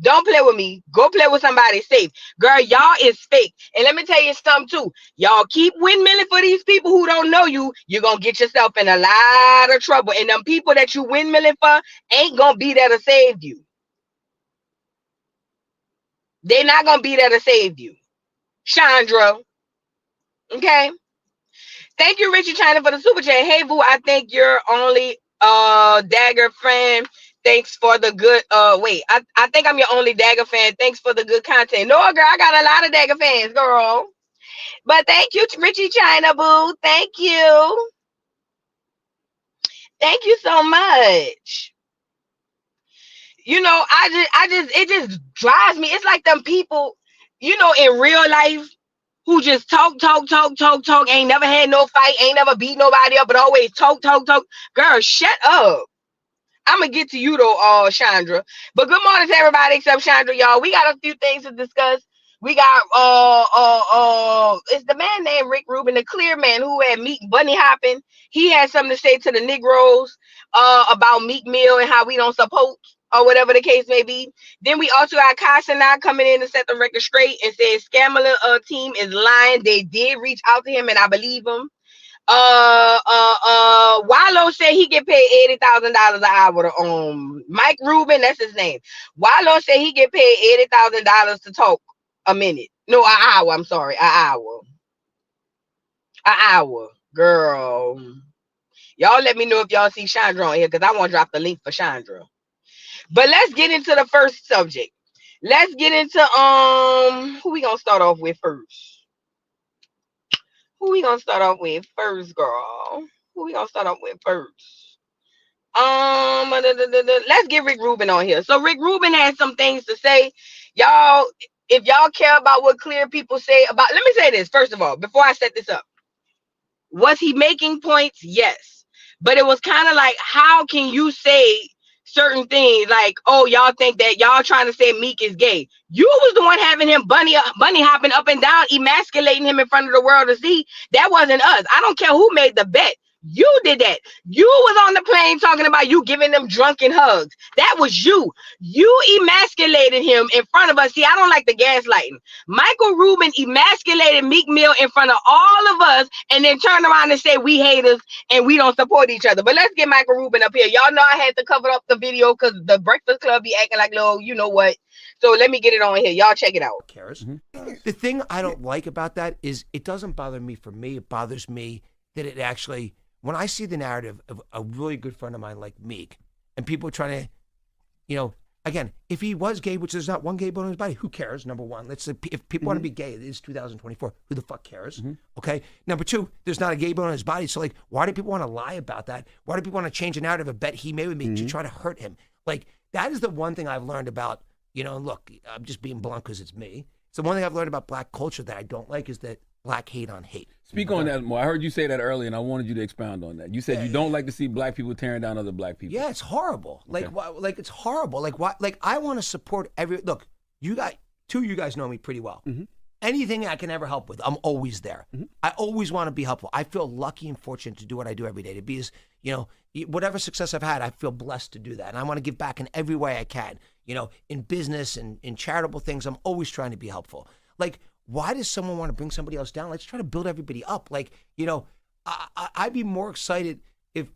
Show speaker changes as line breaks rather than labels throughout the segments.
Don't play with me. Go play with somebody safe. Girl, y'all is fake. And let me tell you something too. Y'all keep windmilling for these people who don't know you. You're going to get yourself in a lot of trouble. And them people that you windmilling for ain't going to be there to save you. They're not going to be there to save you. Shandra. Okay. Thank you, Richie China, for the super chat. Hey, Boo, I think you're only Dagger fan. Thanks for the good I think I'm your only Dagger fan. Thanks for the good content. No, girl, I got a lot of Dagger fans, girl. But thank you to Richie China, Boo. Thank you. Thank you so much. You know, it just drives me. It's like them people, you know, in real life who just talk, ain't never had no fight, ain't never beat nobody up, but always talk. Girl, shut up. I'm gonna get to you though, Shandra. But good morning to everybody except Shandra, y'all. We got a few things to discuss. We got it's the man named Rick Rubin, the clear man who had Meek bunny hopping. He had something to say to the Negroes about Meek Mill and how we don't support or whatever the case may be. Then we also got Cenat coming in to set the record straight and said Scammer team is lying. They did reach out to him and I believe him. Wallo said he get paid $80,000 an hour to Mike Rubin, that's his name. Wallo said he get paid $80,000 to talk a minute. No, an hour. I'm sorry, an hour. An hour, girl. Y'all let me know if y'all see Shandra on here because I want to drop the link for Shandra. But let's get into the first subject. Let's get into who we gonna start off with first? Who we gonna start off with first, girl? Who we gonna start off with first? Let's get Rick Rubin on here. So Rick Rubin has some things to say. Y'all, if y'all care about what clear people say about, let me say this first of all, before I set this up. Was he making points? Yes. But it was kind of like, how can you say certain things like, oh, y'all think that y'all trying to say Meek is gay? You was the one having him bunny hopping up and down, emasculating him in front of the world to see. That wasn't us. I don't care who made the bet. You did that. You was on the plane talking about you giving them drunken hugs. That was you. You emasculated him in front of us. See, I don't like the gaslighting. Michael Rubin emasculated Meek Mill in front of all of us and then turned around and say we haters and we don't support each other. But let's get Michael Rubin up here. Y'all know I had to cover up the video because the Breakfast Club be acting like, no, you know what? So let me get it on here. Y'all check it out.
The thing I don't like about that is it doesn't bother me for me. It bothers me that it actually, when I see the narrative of a really good friend of mine like Meek and people trying to, you know, again, if he was gay, which there's not one gay bone in his body, who cares? Number one, let's say if people want to be gay, it is 2024. Who the fuck cares? Okay. Number two, there's not a gay bone in his body. So like, why do people want to lie about that? Why do people want to change a narrative, a bet he made with me to try to hurt him? Like, that is the one thing I've learned about, you know, and look, I'm just being blunt because it's me. So one thing I've learned about black culture that I don't like is that black hate on hate.
Speak on that more. I heard you say that earlier, and I wanted you to expound on that. You said you don't like to see black people tearing down other black people.
Yeah, it's horrible. Like, like it's horrible. Like, why? Like, I want to support every. Look, you guys know me pretty well. Anything I can ever help with, I'm always there. I always want to be helpful. I feel lucky and fortunate to do what I do every day. To be as, you know, whatever success I've had, I feel blessed to do that, and I want to give back in every way I can. You know, in business and in charitable things, I'm always trying to be helpful. Like, why does someone want to bring somebody else down? Let's try to build everybody up. Like, you know, I'd be more excited if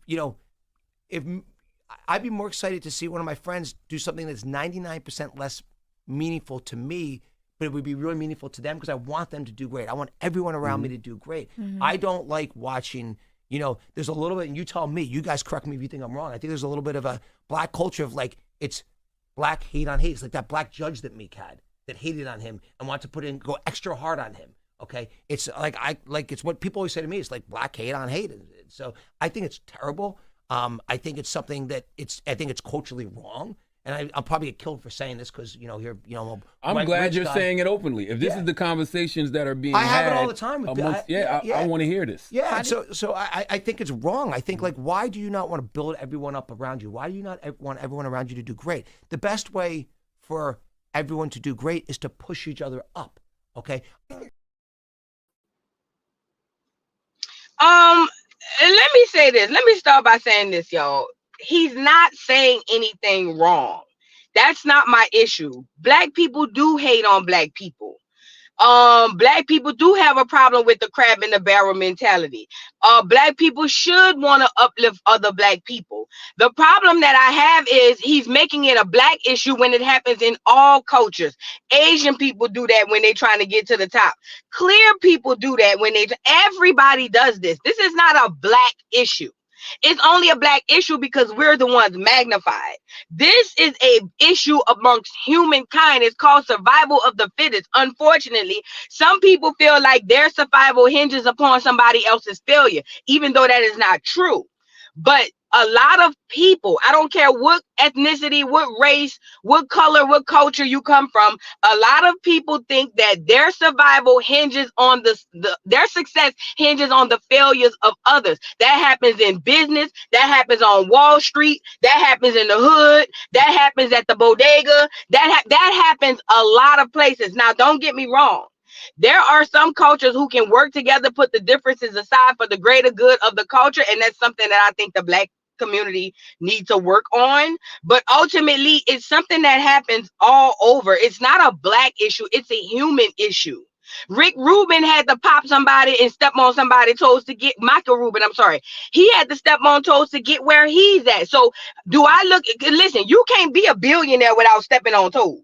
I'd be more excited to see one of my friends do something that's 99% less meaningful to me, but it would be really meaningful to them because I want them to do great. I want everyone around me to do great. I don't like watching, you know, there's a little bit, and you tell me, you guys correct me if you think I'm wrong. I think there's a little bit of a black culture of like, it's black hate on hate. It's like that black judge that Meek had that hated on him and wanted to go extra hard on him. Okay. It's like, it's what people always say to me. It's like black hate on hate. So I think it's terrible. I think it's something that I think it's culturally wrong. And I'll probably get killed for saying this because, you know, here, you know,
I'm glad you're saying it openly. If this is the conversations that are being had.
I have it all the time.
I want to hear this.
Yeah. So I think it's wrong. I think, like, why do you not want to build everyone up around you? Why do you not want everyone around you to do great? The best way for everyone to do great is to push each other up. Okay.
Let me say this. Let me start by saying this, y'all. He's not saying anything wrong. That's not my issue. Black people do hate on black people. Black people do have a problem with the crab in the barrel mentality. Black people should want to uplift other black people. The problem that I have is he's making it a black issue when it happens in all cultures. Asian people do that when they're trying to get to the top. Clear people do that when everybody does this. This is not a black issue. It's only a black issue because we're the ones magnified. This is a issue amongst humankind. It's called survival of the fittest. Unfortunately, some people feel like their survival hinges upon somebody else's failure, even though that is not true. But a lot of people, I don't care what ethnicity, what race, what color, what culture you come from, a lot of people think that their survival hinges on their success hinges on the failures of others. That happens in business, that happens on Wall Street, that happens in the hood, that happens at the bodega, that happens a lot of places. Now, don't get me wrong. There are some cultures who can work together, put the differences aside for the greater good of the culture, and that's something that I think the black community needs to work on. But ultimately, it's something that happens all over. It's not a black issue, it's a human issue. Rick Rubin had to pop somebody and step on somebody's toes to get Michael Rubin. I'm sorry. He had to step on toes to get where he's at. So listen, you can't be a billionaire without stepping on toes.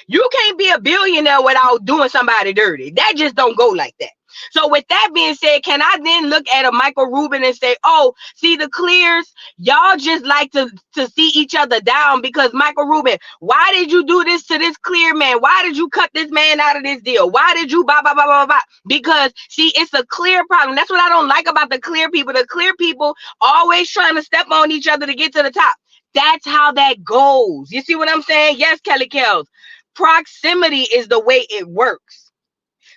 You can't be a billionaire without doing somebody dirty. That just don't go like that. So with that being said, can I then look at a Michael Rubin and say, oh, see the clears, y'all just like to see each other down because Michael Rubin, why did you do this to this clear man? Why did you cut this man out of this deal? Why did you blah, blah, blah, blah, blah? Because see, it's a clear problem. That's what I don't like about the clear people. The clear people always trying to step on each other to get to the top. That's how that goes. You see what I'm saying? Yes, Kelly Kells. Proximity is the way it works.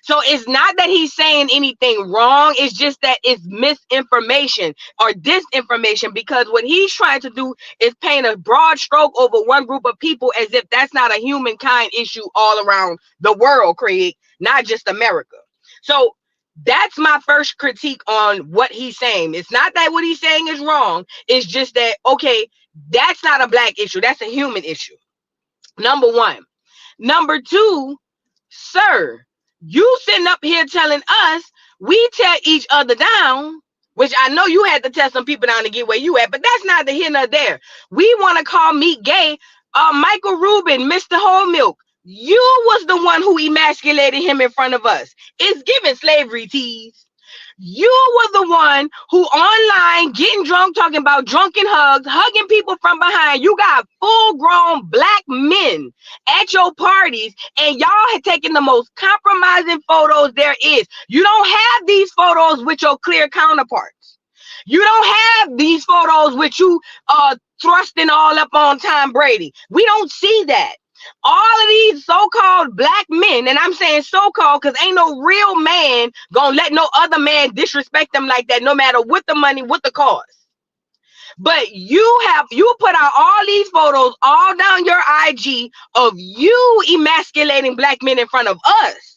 So it's not that he's saying anything wrong. It's just that it's misinformation or disinformation, because what he's trying to do is paint a broad stroke over one group of people as if that's not a humankind issue all around the world, Craig, not just America. So that's my first critique on what he's saying. It's not that what he's saying is wrong. It's just that, okay, that's not a black issue. That's a human issue. Number one. Number two, sir, you sitting up here telling us we tear each other down, which I know you had to tell some people down to get where you at, but that's neither here nor there. We want to call Meek gay. Michael Rubin, Mr. Whole Milk, you was the one who emasculated him in front of us. It's giving slavery tease. You were the one who online getting drunk, talking about drunken hugs, hugging people from behind. You got full-grown black men at your parties, and y'all had taken the most compromising photos there is. You don't have these photos with your clear counterparts. You don't have these photos with you thrusting all up on Tom Brady. We don't see that. All of these so-called black men, and I'm saying so-called because ain't no real man gonna let no other man disrespect them like that, no matter what the money, what the cause. But you put out all these photos all down your IG of you emasculating black men in front of us.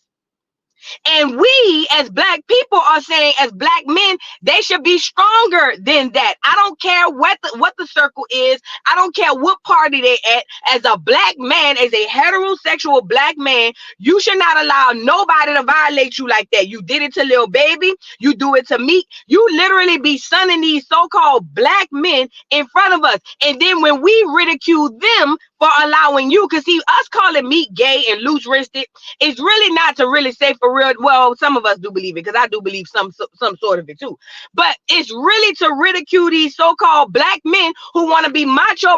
And we as black people are saying, as black men, they should be stronger than that. I don't care what the circle is. I don't care what party they at. As a black man, as a heterosexual black man, you should not allow nobody to violate you like that. You did it to Lil Baby. You do it to Meek. You literally be sunning these so-called black men in front of us. And then when we ridicule them for allowing you, because see, us calling Meek gay and loose-wristed is really not to really say for real. Well, some of us do believe it, because I do believe some sort of it too. But it's really to ridicule these so-called black men who want to be macho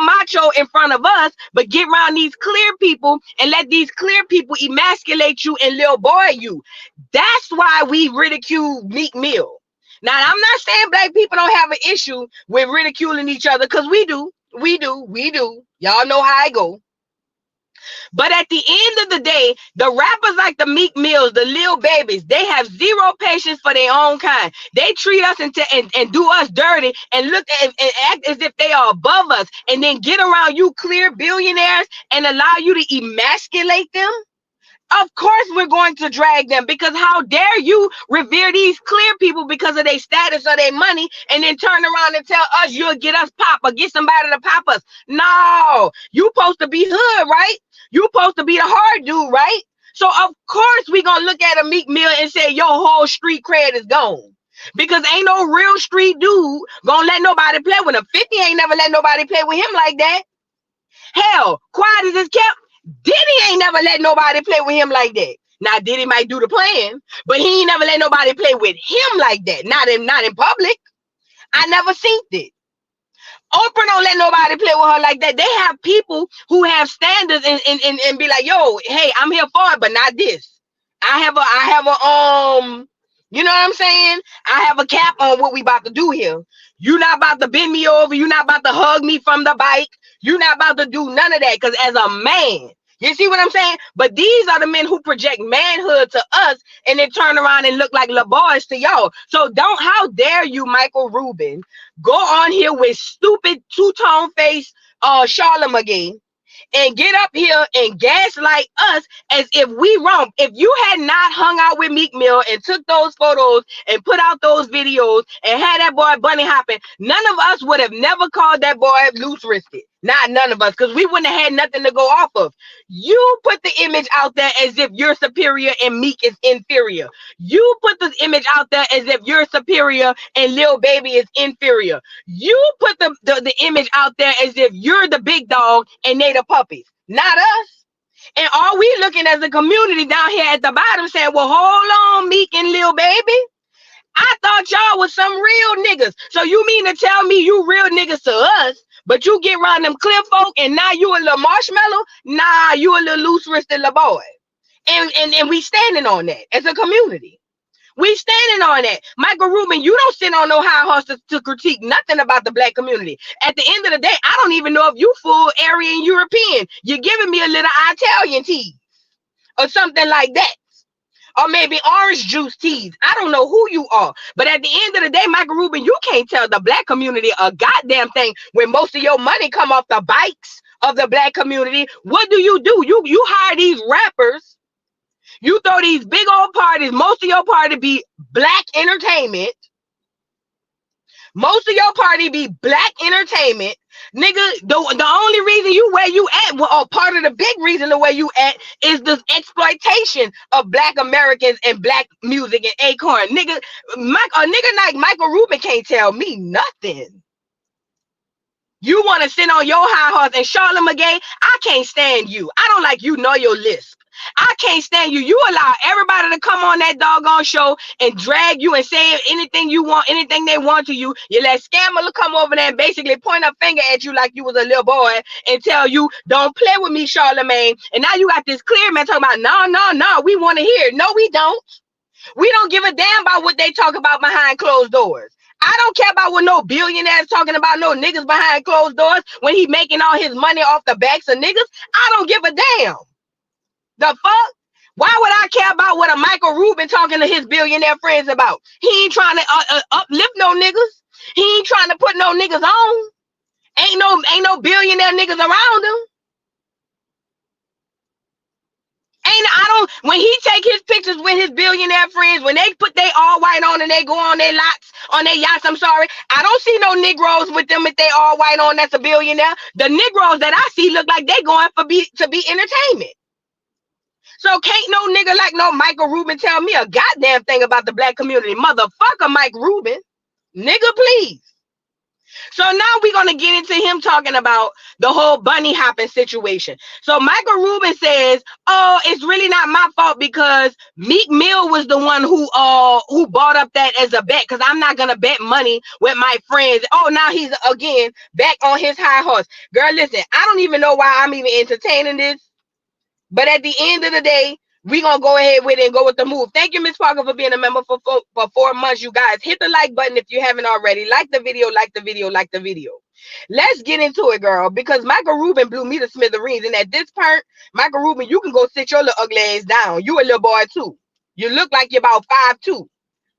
in front of us, but get around these clear people and let these clear people emasculate you and little boy you. That's why we ridicule Meek Mill. Now, I'm not saying black people don't have an issue with ridiculing each other, because we do. We do. Y'all know how I go. But at the end of the day, the rappers like the Meek Mills, the Lil Babies, they have zero patience for their own kind. They treat us and do us dirty and look and act as if they are above us, and then get around you clear billionaires and allow you to emasculate them. Of course we're going to drag them, because how dare you revere these clear people because of their status or their money, and then turn around and tell us you'll get us pop or get somebody to pop us. No, you supposed to be hood, right? You supposed to be the hard dude, right? So of course we gonna look at a Meek Mill and say your whole street cred is gone. Because ain't no real street dude gonna let nobody play with him. 50 ain't never let nobody play with him like that. Hell, quiet as it's kept, Diddy ain't never let nobody play with him like that. Now Diddy might do the playing, but he ain't never let nobody play with him like that. Not in public. I never seen it. Oprah don't let nobody play with her like that. They have people who have standards and be like, yo, hey, I'm here for it, but not this. I have a you know what I'm saying? I have a cap on what we about to do here. You not about to bend me over. You not about to hug me from the bike. You not about to do none of that. Because as a man, you see what I'm saying? But these are the men who project manhood to us and then turn around and look like little boys to y'all. So how dare you, Michael Rubin, go on here with stupid two-tone face Charlamagne and get up here and gaslight us as if we wrong. If you had not hung out with Meek Mill and took those photos and put out those videos and had that boy bunny hopping, none of us would have never called that boy loose-wristed. Not none of us, because we wouldn't have had nothing to go off of. You put the image out there as if you're superior and Meek is inferior. You put the image out there as if you're superior and Lil Baby is inferior. You put the image out there as if you're the big dog and they the puppies. Not us. And are we looking as a community down here at the bottom saying, well, hold on, Meek and Lil Baby? I thought y'all was some real niggas. So you mean to tell me you real niggas to us, but you get around them clear folk and now you a little marshmallow? Nah, you a little loose-wristed little boy. And we standing on that as a community. We standing on that. Michael Rubin, you don't sit on no high horse to critique nothing about the black community. At the end of the day, I don't even know if you full Aryan European. You're giving me a little Italian tease or something like that. Or maybe orange juice teas. I don't know who you are. But at the end of the day, Michael Rubin, you can't tell the black community a goddamn thing when most of your money come off the bikes of the black community. What do? You hire these rappers. You throw these big old parties. Most of your party be black entertainment. Most of your party be black entertainment. Nigga, the only reason you where you at, or part of the big reason the way you at, is the exploitation of black Americans and black music and Acorn. Nigga, a nigga like Michael Rubin can't tell me nothing. You want to sit on your high horse, and Charlamagne, I can't stand you. I don't like you nor your lisp. I can't stand you. You allow everybody to come on that doggone show and drag you and say anything you want, anything they want to you. You let Scammer come over there and basically point a finger at you like you was a little boy and tell you, don't play with me, Charlamagne. And now you got this clear man talking about, no, we want to hear it. No, we don't. We don't give a damn about what they talk about behind closed doors. I don't care about what no billionaires talking about no niggas behind closed doors when he making all his money off the backs of niggas. I don't give a damn. The fuck? Why would I care about what a Michael Rubin talking to his billionaire friends about? He ain't trying to uplift no niggas. He ain't trying to put no niggas on. Ain't no billionaire niggas around him. When he take his pictures with his billionaire friends, when they put they all white on and they go on their yachts, I'm sorry, I don't see no Negroes with them if they all white on that's a billionaire. The Negroes that I see look like they going to be entertainment. So can't no nigga like no Michael Rubin tell me a goddamn thing about the black community. Motherfucker, Mike Rubin. Nigga, please. So now we're going to get into him talking about the whole bunny hopping situation. So Michael Rubin says, oh, it's really not my fault because Meek Mill was the one who brought up that as a bet, because I'm not going to bet money with my friends. Oh, now he's again back on his high horse. Girl, listen, I don't even know why I'm even entertaining this. But at the end of the day, we're going to go ahead with it and go with the move. Thank you, Miss Parker, for being a member for 4 months, you guys. Hit the like button if you haven't already. Like the video, like the video, like the video. Let's get into it, girl, because Michael Rubin blew me to smithereens. And at this point, Michael Rubin, you can go sit your little ugly ass down. You a little boy, too. You look like you're about 5'2".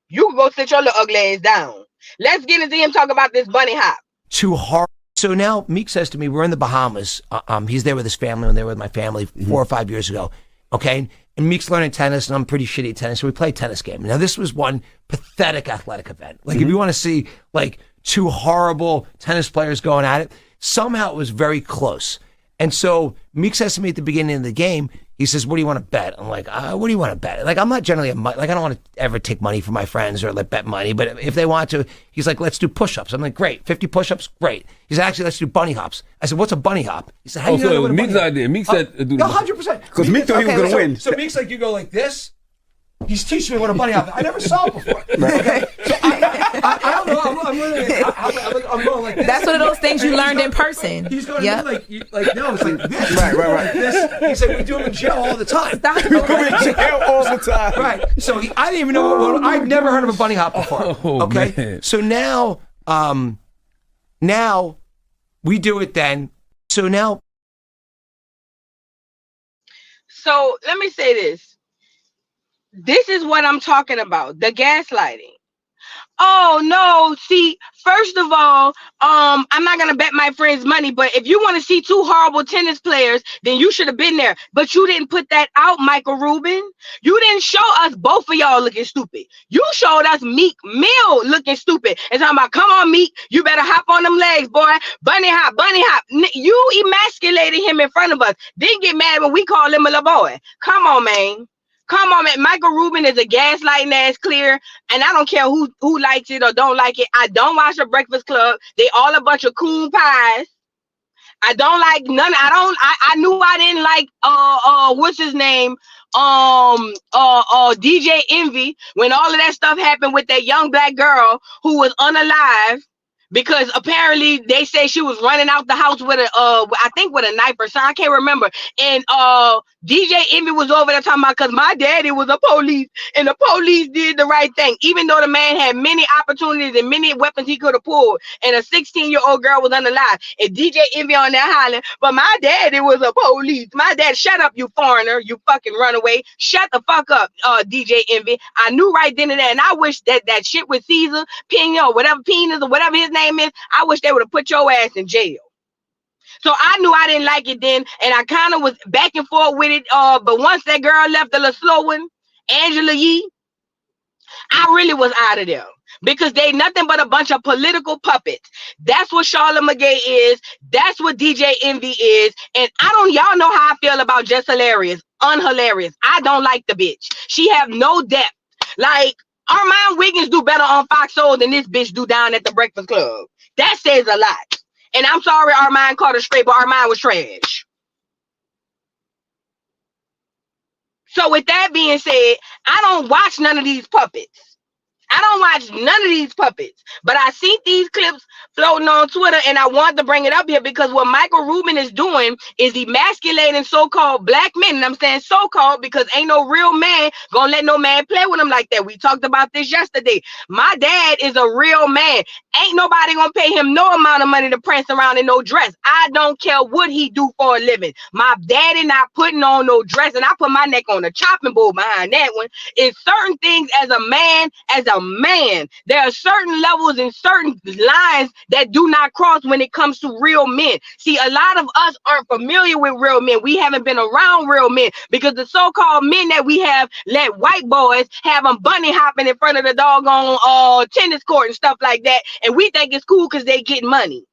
You can go sit your little ugly ass down. Let's get into him talking about this bunny hop.
Too hard. So now Meek says to me, we're in the Bahamas. He's there with his family, and they were with my family 4 or 5 years ago. Okay. and Meek's learning tennis, and I'm pretty shitty at tennis, so we play a tennis game. Now, this was one pathetic athletic event. Like, if you want to see, like, two horrible tennis players going at it, somehow it was very close. And so Meek says to me at the beginning of the game, he says, what do you want to bet? I'm like, what do you want to bet? Like, I'm not generally like, I don't want to ever take money from my friends or like bet money, but if they want to, he's like, let's do push-ups. I'm like, great, 50 push-ups, great. He's actually, let's do bunny hops. I said, what's a bunny hop? He said, how do you know what a bunny
Meek's
hop?
idea. Meek said,
No, 100%.
Because Meek thought he was going to win.
So Meek's like, you go like this. He's teaching me what a bunny hop is. I never saw it before. Okay? So I don't know. I'm going like this.
That's one of those things you learned in person.
He's going
Yep.
like no, it's like this.
Right.
Like this. He said, we do them in jail all the time.
Stop.
Jail all the time.
Right. So I didn't even know. I've never heard of a bunny hop before.
Oh,
okay.
man.
So now we do it then. So now.
So let me say this. This is what I'm talking about, the gaslighting. Oh no, see, first of all, I'm not gonna bet my friends money, but if you want to see two horrible tennis players, then you should have been there. But you didn't put that out, Michael Rubin. You didn't show us both of y'all looking stupid. You showed us Meek Mill looking stupid and talking about, come on, Meek, you better hop on them legs, boy. Bunny hop, bunny hop. You emasculated him in front of us. Didn't get mad when we called him a little boy. Come on, man. Come on, man. Michael Rubin is a gaslighting ass clear, and I don't care who likes it or don't like it. I don't watch the Breakfast Club. They all a bunch of coon pies. I don't like none. I knew I didn't like what's his name? DJ Envy, when all of that stuff happened with that young black girl who was unalive. Because apparently they say she was running out the house with I think with a knife or something. I can't remember. And DJ Envy was over there talking about, because my daddy was a police and the police did the right thing. Even though the man had many opportunities and many weapons he could have pulled, and a 16-year-old girl was unalive. And DJ Envy on there hollering, but my daddy was a police. My dad, shut up, you foreigner, you fucking runaway. Shut the fuck up, DJ Envy. I knew right then and there, and I wish that shit with Caesar, Pino, whatever Penis or whatever his name is, I wish they would have put your ass in jail. So I knew I didn't like it then, and I kind of was back and forth with it. But once that girl left, the little slow one, Angela Yee, I really was out of there. Because they nothing but a bunch of political puppets. That's what Charlotte McGay is. That's what DJ Envy is. And y'all know how I feel about Just Hilarious. Unhilarious. I don't like the bitch. She have no depth. Like, Armand Wiggins do better on Fox Soul than this bitch do down at the Breakfast Club. That says a lot. And I'm sorry Armand caught her straight, but Armand was trash. So with that being said, I don't watch none of these puppets. I don't watch none of these puppets, but I see these clips floating on Twitter, and I wanted to bring it up here because what Michael Rubin is doing is emasculating so-called black men. And I'm saying so-called because ain't no real man gonna let no man play with him like that. We talked about this yesterday. My dad is a real man. Ain't nobody gonna pay him no amount of money to prance around in no dress. I don't care what he do for a living. My daddy not putting on no dress, and I put my neck on a chopping board behind that one. It's certain things as a man, there are certain levels and certain lines that do not cross when it comes to real men. See, a lot of us aren't familiar with real men. We haven't been around real men because the so-called men that we have let white boys have them bunny hopping in front of the doggone tennis court and stuff like that. And we think it's cool because they get money.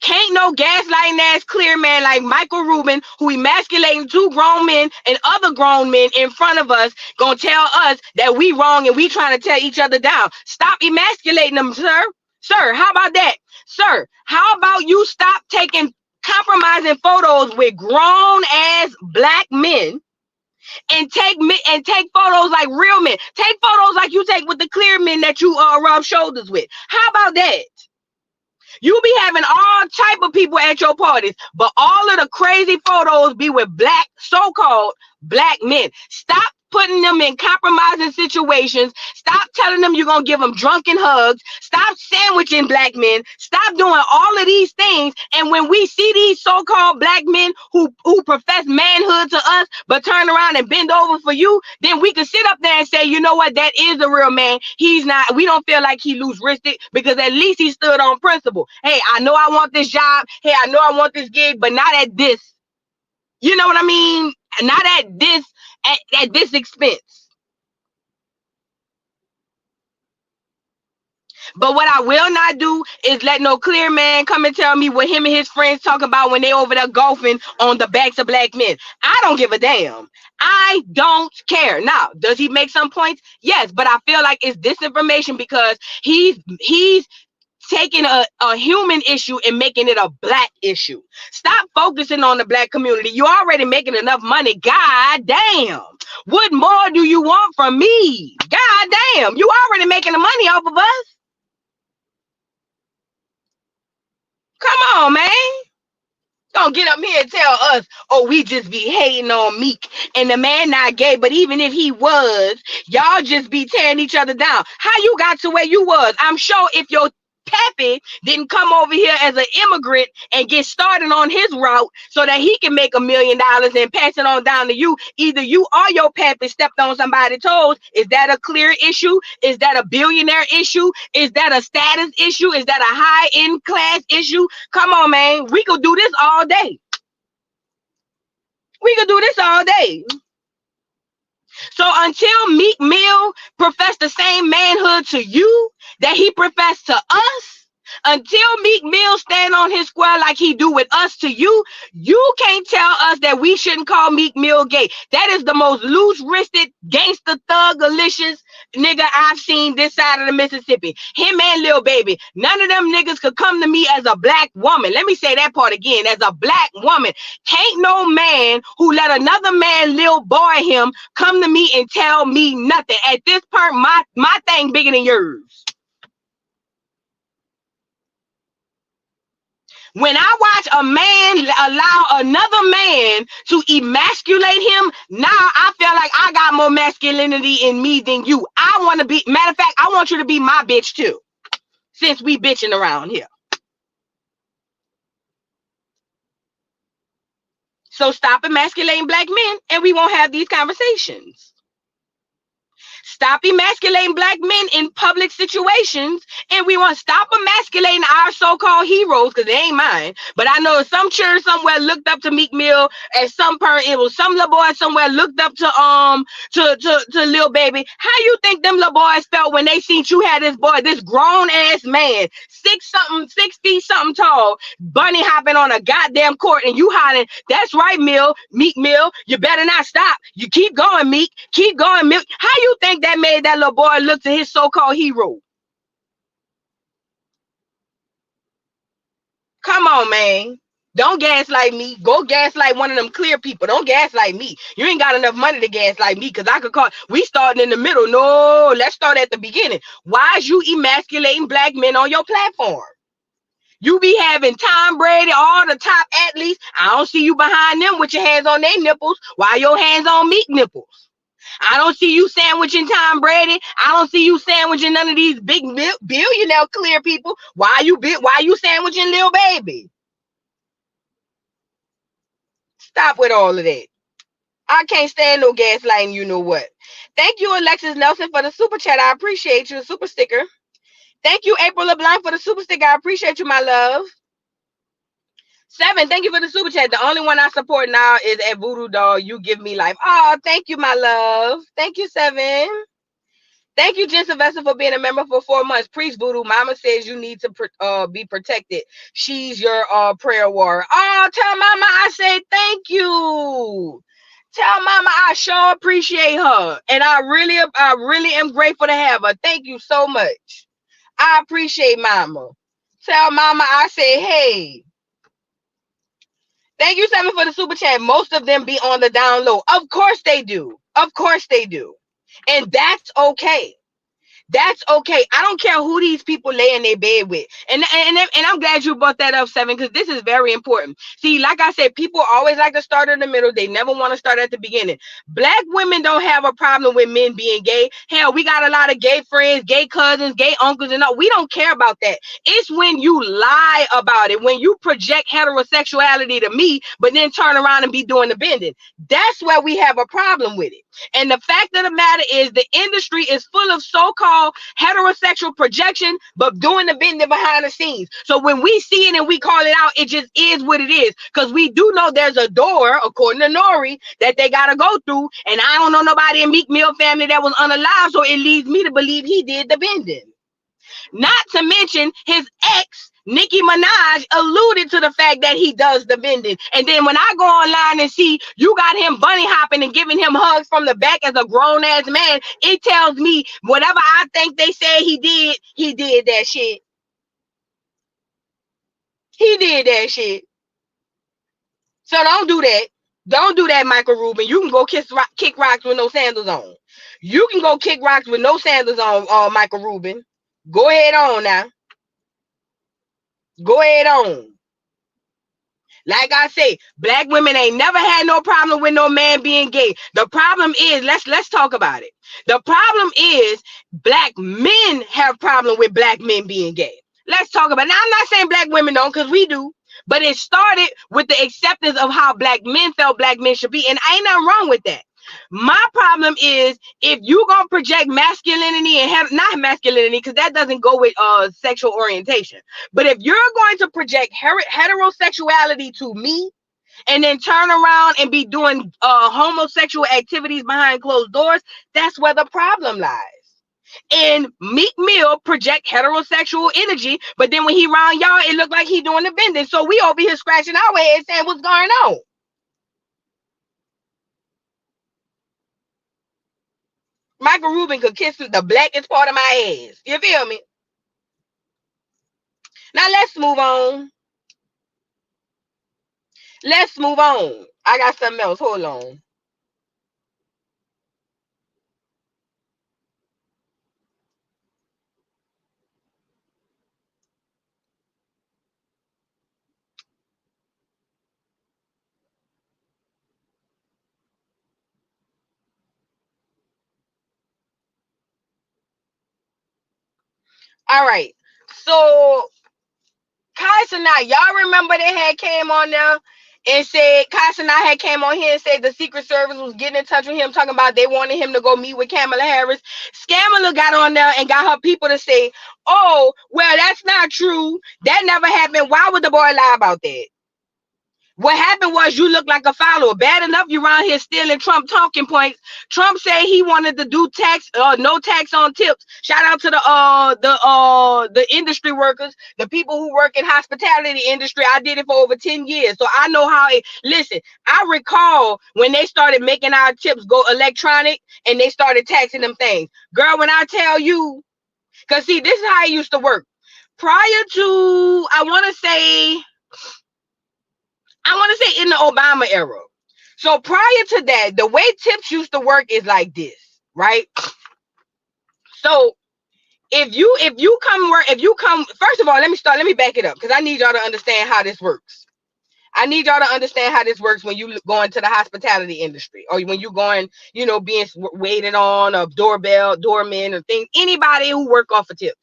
Can't no gaslighting ass clear man like Michael Rubin, who emasculating two grown men and other grown men in front of us, gonna tell us that we wrong and we trying to tear each other down. Stop emasculating them, sir. Sir, how about that? Sir, how about you stop taking compromising photos with grown ass black men and take photos like real men. Take photos like you take with the clear men that you rub shoulders with. How about that? You be having all type of people at your parties, but all of the crazy photos be with black, so-called black men. Stop putting them in compromising situations. Stop telling them you're going to give them drunken hugs. Stop sandwiching black men. Stop doing all of these things. And when we see these so-called black men who profess manhood to us, but turn around and bend over for you, then we can sit up there and say, you know what, that is a real man. He's not, we don't feel like he loose-wristed because at least he stood on principle. Hey, I know I want this job. Hey, I know I want this gig, but not at this You know what I mean? Not at this expense. But what I will not do is let no clear man come and tell me what him and his friends talk about when they over there golfing on the backs of black men. I don't give a damn. I don't care. Now, does he make some points? Yes, but I feel like it's disinformation because he's taking a human issue and making it a black issue. Stop focusing on the black community. You're already making enough money. God damn. What more do you want from me? God damn. You already making the money off of us. Come on, man. Don't get up here and tell us, oh, we just be hating on Meek and the man not gay. But even if he was, y'all just be tearing each other down. How you got to where you was? I'm sure if your pappy didn't come over here as an immigrant and get started on his route so that he can make $1 million and pass it on down to you, either you or your pappy stepped on somebody's toes. Is that a clear issue? Is that a billionaire issue? Is that a status issue? Is that a high-end class issue? Come on, man. We could do this all day. We could do this all day. So until Meek Mill professed the same manhood to you that he professed to us, until Meek Mill stand on his square like he do with us to you, you can't tell us that we shouldn't call Meek Mill gay. That is the most loose-wristed, gangster, thug-alicious nigga I've seen this side of the Mississippi. Him and Lil Baby. None of them niggas could come to me as a black woman. Let me say that part again. As a black woman. Can't no man who let another man Lil boy him come to me and tell me nothing. At this point, my thing bigger than yours. When I watch a man allow another man to emasculate him, now I feel like I got more masculinity in me than you. I want to be, matter of fact, I want you to be my bitch too, since we bitching around here. So stop emasculating black men and we won't have these conversations. Stop emasculating black men in public situations, and we want to stop emasculating our so-called heroes, because they ain't mine. But I know some church somewhere looked up to Meek Mill, and it was some little boy somewhere looked up to Lil Baby. How you think them little boys felt when they seen you had this boy, this grown ass man, 6 feet something tall, bunny hopping on a goddamn court, and you hollering, "That's right, Meek Mill, you better not stop. You keep going, Meek, keep going, Meek." How you think that made that little boy look to his so-called hero? Come on, man. Don't gaslight me. Go gaslight one of them clear people. Don't gaslight me. You ain't got enough money to gaslight me, because I could call. We starting in the middle. No, let's start at the beginning. Why is you emasculating black men on your platform? You be having Tom Brady, all the top athletes. I don't see you behind them with your hands on their nipples. Why your hands on Meek nipples? I don't see you sandwiching Tom Brady. I don't see you sandwiching none of these big billionaire clear people. Why you sandwiching Lil Baby? Stop with all of that. I can't stand no gaslighting, you know what. Thank you, Alexis Nelson, for the super chat. I appreciate you. Super sticker. Thank you, April LeBlanc, for the super sticker. I appreciate you, my love. 7, thank you for the super chat. The only one I support now is at Voodoo Doll. You give me life. Oh, thank you, my love. Thank you, 7. Thank you, Jen Sylvester, for being a member for 4 months. Priest Voodoo, Mama says you need to be protected. She's your prayer warrior. Oh, tell Mama I say thank you. Tell Mama I sure appreciate her. And I really am grateful to have her. Thank you so much. I appreciate Mama. Tell Mama I say hey. Thank you, 7, for the super chat. Most of them be on the down low. Of course they do. Of course they do. And that's okay. That's okay. I don't care who these people lay in their bed with. And I'm glad you brought that up, 7, because this is very important. See, like I said, people always like to start in the middle. They never want to start at the beginning. Black women don't have a problem with men being gay. Hell, we got a lot of gay friends, gay cousins, gay uncles, and all. We don't care about that. It's when you lie about it, when you project heterosexuality to me, but then turn around and be doing the bending. That's where we have a problem with it. And the fact of the matter is the industry is full of so-called called heterosexual projection, but doing the bending behind the scenes. So when we see it and we call it out, it just is what it is. Because we do know there's a door, according to Nori, that they got to go through. And I don't know nobody in Meek Mill family that was unalive, so it leads me to believe he did the bending. Not to mention his ex, Nicki Minaj, alluded to the fact that he does the bending. And then when I go online and see you got him bunny hopping and giving him hugs from the back as a grown-ass man, it tells me whatever I think they said he did that shit. He did that shit. So don't do that. Don't do that, Michael Rubin. You can go kick rocks with no sandals on. You can go kick rocks with no sandals on, Michael Rubin. Go ahead on now. Go ahead on. Like I say, black women ain't never had no problem with no man being gay. The problem is, let's talk about it. The problem is black men have problem with black men being gay. Let's talk about it. Now, I'm not saying black women don't, because we do. But it started with the acceptance of how black men felt black men should be. And ain't nothing wrong with that. My problem is if you gonna project masculinity and not masculinity, because that doesn't go with sexual orientation. But if you're going to project heterosexuality to me and then turn around and be doing homosexual activities behind closed doors, that's where the problem lies. And Meek Mill project heterosexual energy, but then when he around y'all, it look like he doing the bending. So we over here scratching our heads saying what's going on. Michael Rubin could kiss the blackest part of my ass. You feel me? Now let's move on. Let's move on. I got something else. Hold on. All right. So Cenat, y'all remember they had came on there and said Cenat had came on here and said the Secret Service was getting in touch with him, talking about they wanted him to go meet with Kamala Harris. Kamala got on there and got her people to say, oh, well, that's not true. That never happened. Why would the boy lie about that? What happened was you look like a follower. Bad enough you around here stealing Trump talking points. Trump said he wanted to do tax, no tax on tips. Shout out to the industry workers, the people who work in hospitality industry. I did it for over 10 years. So I know how it, listen, I recall when they started making our tips go electronic and they started taxing them things. Girl, when I tell you, because see, this is how it used to work. Prior to, I want to say in the Obama era. So prior to that, the way tips used to work is like this, right? So if you come, first of all, let me back it up because I need y'all to understand how this works. I need y'all to understand how this works when you go into the hospitality industry or when you going, being waited on, a doorbell, doorman, or things, anybody who work off of tips.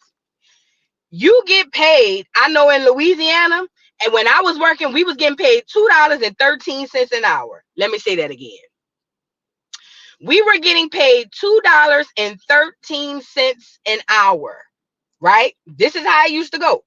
You get paid, I know in Louisiana, and when I was working, we was getting paid $2.13 an hour. Let me say that again. We were getting paid $2.13 an hour, right? This is how it used to go.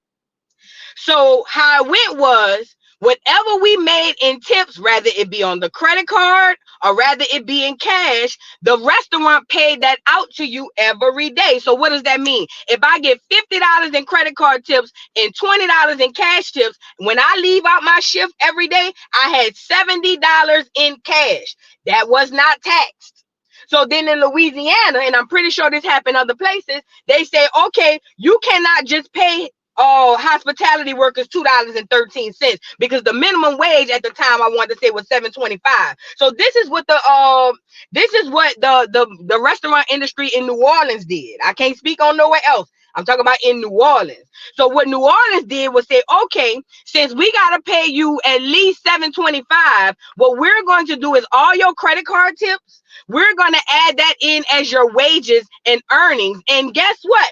So how it went was, whatever we made in tips, rather it be on the credit card or rather it be in cash, the restaurant paid that out to you every day. So what does that mean? If I get $50 in credit card tips and $20 in cash tips, when I leave out my shift every day, I had $70 in cash. That was not taxed. So then in Louisiana, and I'm pretty sure this happened other places, they say, okay, you cannot just pay hospitality workers $2.13 because the minimum wage at the time I wanted to say was $7.25. So this is what the restaurant industry in New Orleans did. I can't speak on nowhere else. I'm talking about in New Orleans. So what New Orleans did was say, okay, since we got to pay you at least $7.25, what we're going to do is all your credit card tips, we're going to add that in as your wages and earnings. And guess what?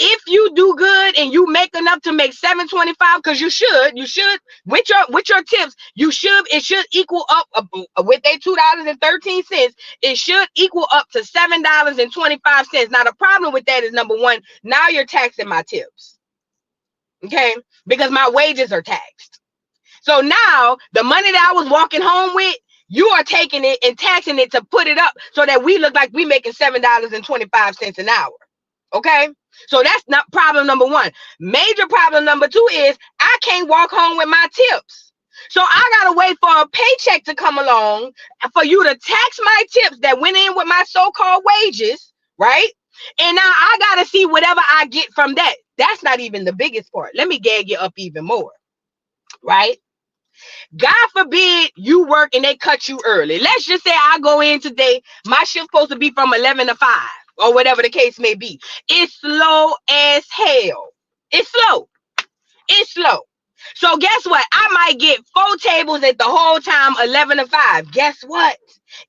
If you do good and you make enough to make $7.25, because you should with your tips, it should equal up with their $2.13. It should equal up to $7.25. Now the problem with that is, number one, now you're taxing my tips, okay? Because my wages are taxed. So now the money that I was walking home with, you are taking it and taxing it to put it up so that we look like we making $7.25 an hour. Okay, so that's not problem number one. Major problem number two is I can't walk home with my tips. So I gotta wait for a paycheck to come along for you to tax my tips that went in with my so-called wages, right? And now I gotta see whatever I get from that. That's not even the biggest part. Let me gag you up even more, right? God forbid you work and they cut you early. Let's just say I go in today, my shift's supposed to be from 11 to 5 or whatever the case may be. It's slow as hell. It's slow. It's slow. So guess what? I might get 4 tables at the whole time, 11 to 5. Guess what?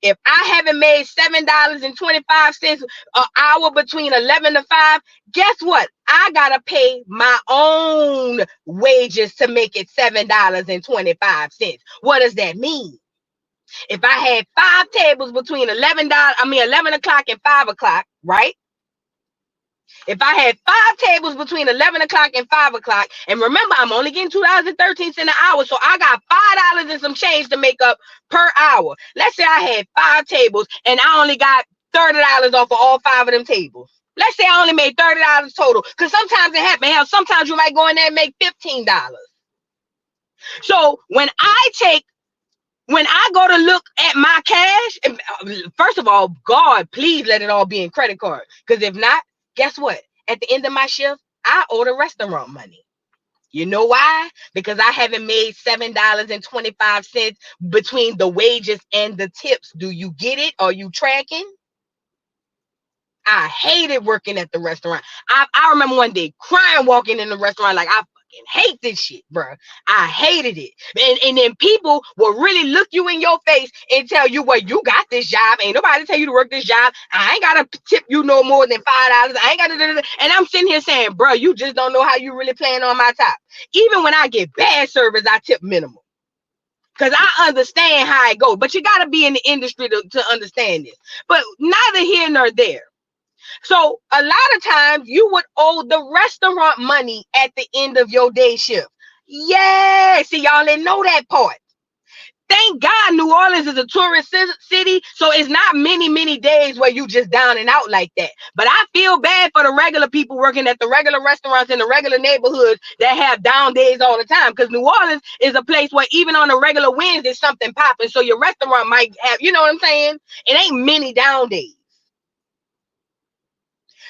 If I haven't made $7.25 an hour between 11 to 5, guess what? I gotta pay my own wages to make it $7.25. What does that mean? If I had 5 tables between 11 o'clock and 5 o'clock, right? If I had 5 tables between 11 o'clock and 5 o'clock, and remember, I'm only getting $2.13 an hour, so I got $5 and some change to make up per hour. Let's say I had 5 tables, and I only got $30 off of all 5 of them tables. Let's say I only made $30 total, because sometimes it happens. Hell, sometimes you might go in there and make $15. So when I go to look at my cash, first of all, God, please let it all be in credit card, because if not, guess what? At the end of my shift, I owe the restaurant money. You know why? Because I haven't made $7.25 between the wages and the tips. Do you get it? Are you tracking? I hated working at the restaurant. I remember one day crying walking in the restaurant like, I fucking hate this shit, bro. I hated it. And then people will really look you in your face and tell you, well, you got this job. Ain't nobody tell you to work this job. I ain't got to tip you no more than $5. I ain't got to. And I'm sitting here saying, bro, you just don't know how you really playing on my top. Even when I get bad service, I tip minimal. Because I understand how it goes. But you got to be in the industry to understand this. But neither here nor there. So a lot of times you would owe the restaurant money at the end of your day shift. Yeah, see, y'all didn't know that part. Thank God New Orleans is a tourist city, so it's not many days where you just down and out like that. But I feel bad for the regular people working at the regular restaurants in the regular neighborhoods that have down days all the time, because New Orleans is a place where even on a regular Wednesday something popping, so your restaurant might have, you know what I'm saying? It ain't many down days.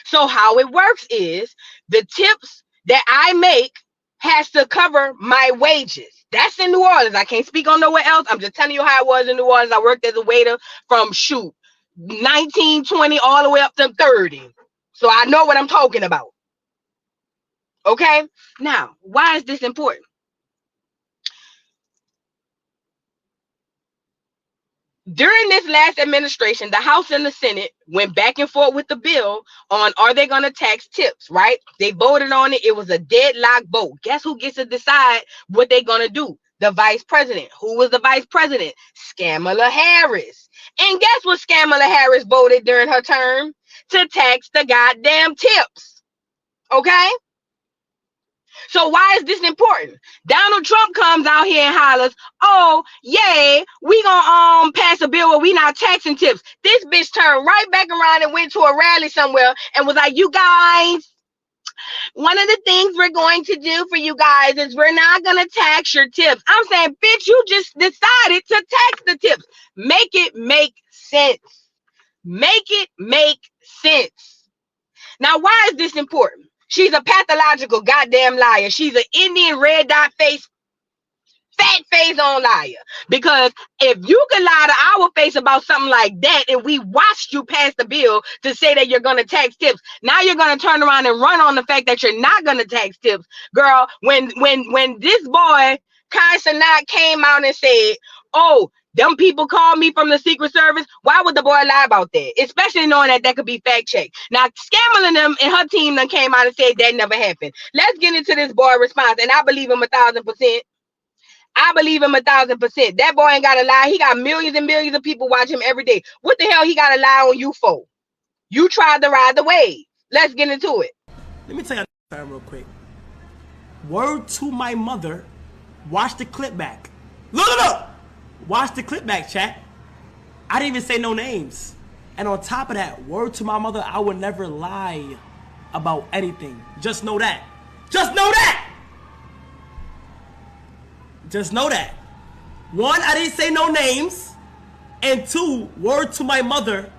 So how it works is the tips that I make has to cover my wages. That's in New Orleans. I can't speak on nowhere else. I'm just telling you how it was in New Orleans. I worked as a waiter from 19, 20 all the way up to 30. So I know what I'm talking about. Okay? Now, why is this important? During this last administration, the House and the Senate went back and forth with the bill on are they going to tax tips, right? They voted on it. It was a deadlock vote. Guess who gets to decide what they're going to do? The vice president. Who was the vice president? Kamala Harris. And guess what Kamala Harris voted during her term? To tax the goddamn tips. Okay? So why is this important? Donald Trump comes out here and hollers, oh, yeah, we gonna pass a bill where we not taxing tips. This bitch turned right back around and went to a rally somewhere and was like, you guys, one of the things we're going to do for you guys is we're not gonna tax your tips. I'm saying, bitch, you just decided to tax the tips. Make it make sense. Make it make sense. Now, why is this important? She's a pathological goddamn liar. She's an Indian red dot face, fat face on liar. Because if you can lie to our face about something like that, and we watched you pass the bill to say that you're going to tax tips, now you're going to turn around and run on the fact that you're not going to tax tips. Girl, when this boy, Cenat, came out and said, oh, Them people call me from the Secret Service. Why would the boy lie about that? Especially knowing that could be fact checked. Now, Scammel and them and her team done came out and said that never happened. Let's get into this boy response, and I believe him 1,000%. I believe him 1,000%. That boy ain't gotta lie. He got millions and millions of people watch him every day. What the hell he gotta lie on you for? You tried to ride the wave. Let's get into it.
Let me tell you something real quick. Word to my mother, watch the clip back. Look! Watch the clip back, chat. I didn't even say no names. And on top of that, word to my mother, I would never lie about anything. Just know that. Just know that! Just know that. One, I didn't say no names. And two, word to my mother,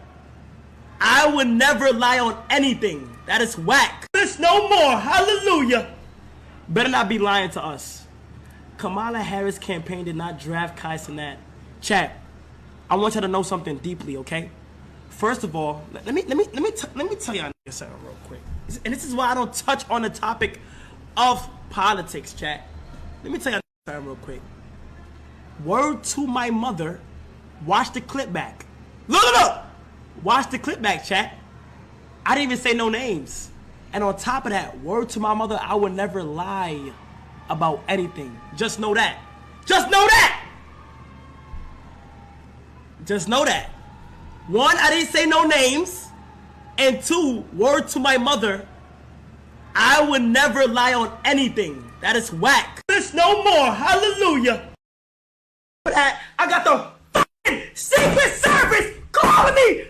I would never lie on anything. That is whack. This no more. Hallelujah. Better not be lying to us. Kamala Harris campaign did not draft Cenat. Chat, I want you to know something deeply, okay? First of all, let me tell y'all something real quick. And this is why I don't touch on the topic of politics, chat. Let me tell y'all something real quick. Word to my mother, watch the clip back. Look! Watch the clip back, chat. I didn't even say no names. And on top of that, word to my mother, I would never lie about anything. Just know that. Just know that! Just know that. One, I didn't say no names. And two, word to my mother, I would never lie on anything. That is whack. This no more. Hallelujah. I got the fucking Secret Service calling me.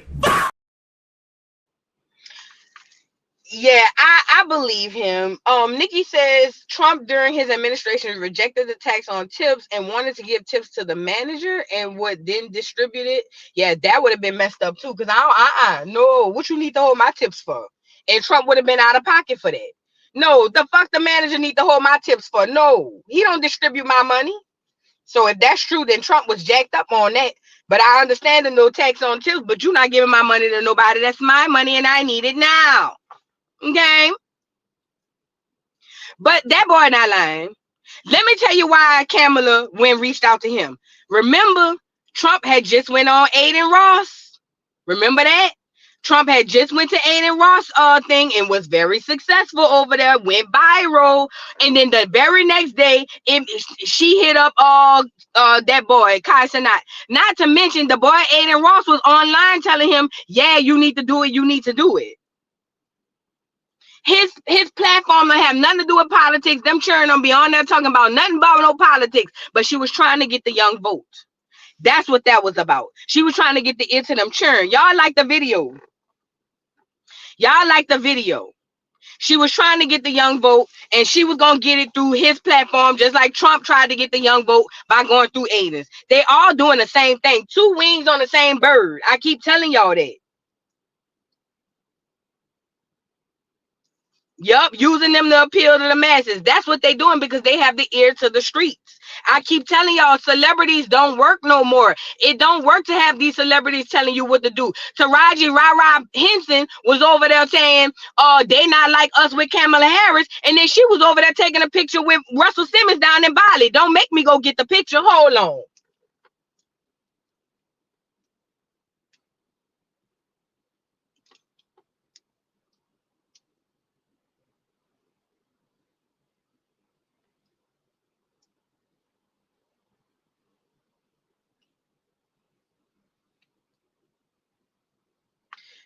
Yeah, I believe him. Nikki says Trump during his administration rejected the tax on tips and wanted to give tips to the manager and would then distribute it. Yeah, that would have been messed up too. Cause no, what you need to hold my tips for? And Trump would have been out of pocket for that. No, the fuck the manager need to hold my tips for? No, he don't distribute my money. So if that's true, then Trump was jacked up on that. But I understand the no tax on tips, but you're not giving my money to nobody. That's my money and I need it now. Okay, but that boy not lying. Let me tell you why Kamala reached out to him. Remember, Trump had just went on Aiden Ross. Remember that? Trump had just went to Aiden Ross thing and was very successful over there, went viral. And then the very next day, she hit up that boy, Cenat. Not to mention the boy Aiden Ross was online telling him, yeah, you need to do it, you need to do it. His platform don't have nothing to do with politics. Them children don't be on there talking about nothing about no politics. But she was trying to get the young vote. That's what that was about. She was trying to get the ear to them children. Y'all like the video. Y'all like the video. She was trying to get the young vote, and she was going to get it through his platform, just like Trump tried to get the young vote by going through Aiden's. They all doing the same thing. Two wings on the same bird. I keep telling y'all that. Yup, using them to appeal to the masses. That's what they doing because they have the ear to the streets. I keep telling y'all, celebrities don't work no more. It don't work to have these celebrities telling you what to do. Taraji Rara Henson was over there saying, they not like us with Kamala Harris. And then she was over there taking a picture with Russell Simmons down in Bali. Don't make me go get the picture. Hold on.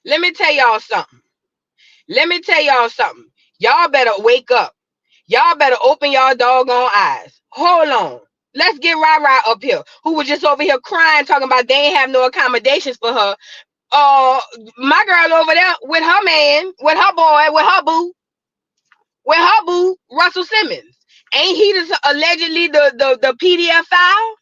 Let me tell y'all something. Y'all better wake up. Y'all better open y'all doggone eyes. Hold on. Let's get Rara up here, who was just over here crying, talking about they ain't have no accommodations for her. My girl over there with her man, with her boy, with her boo, Russell Simmons. Ain't he allegedly the PDF file?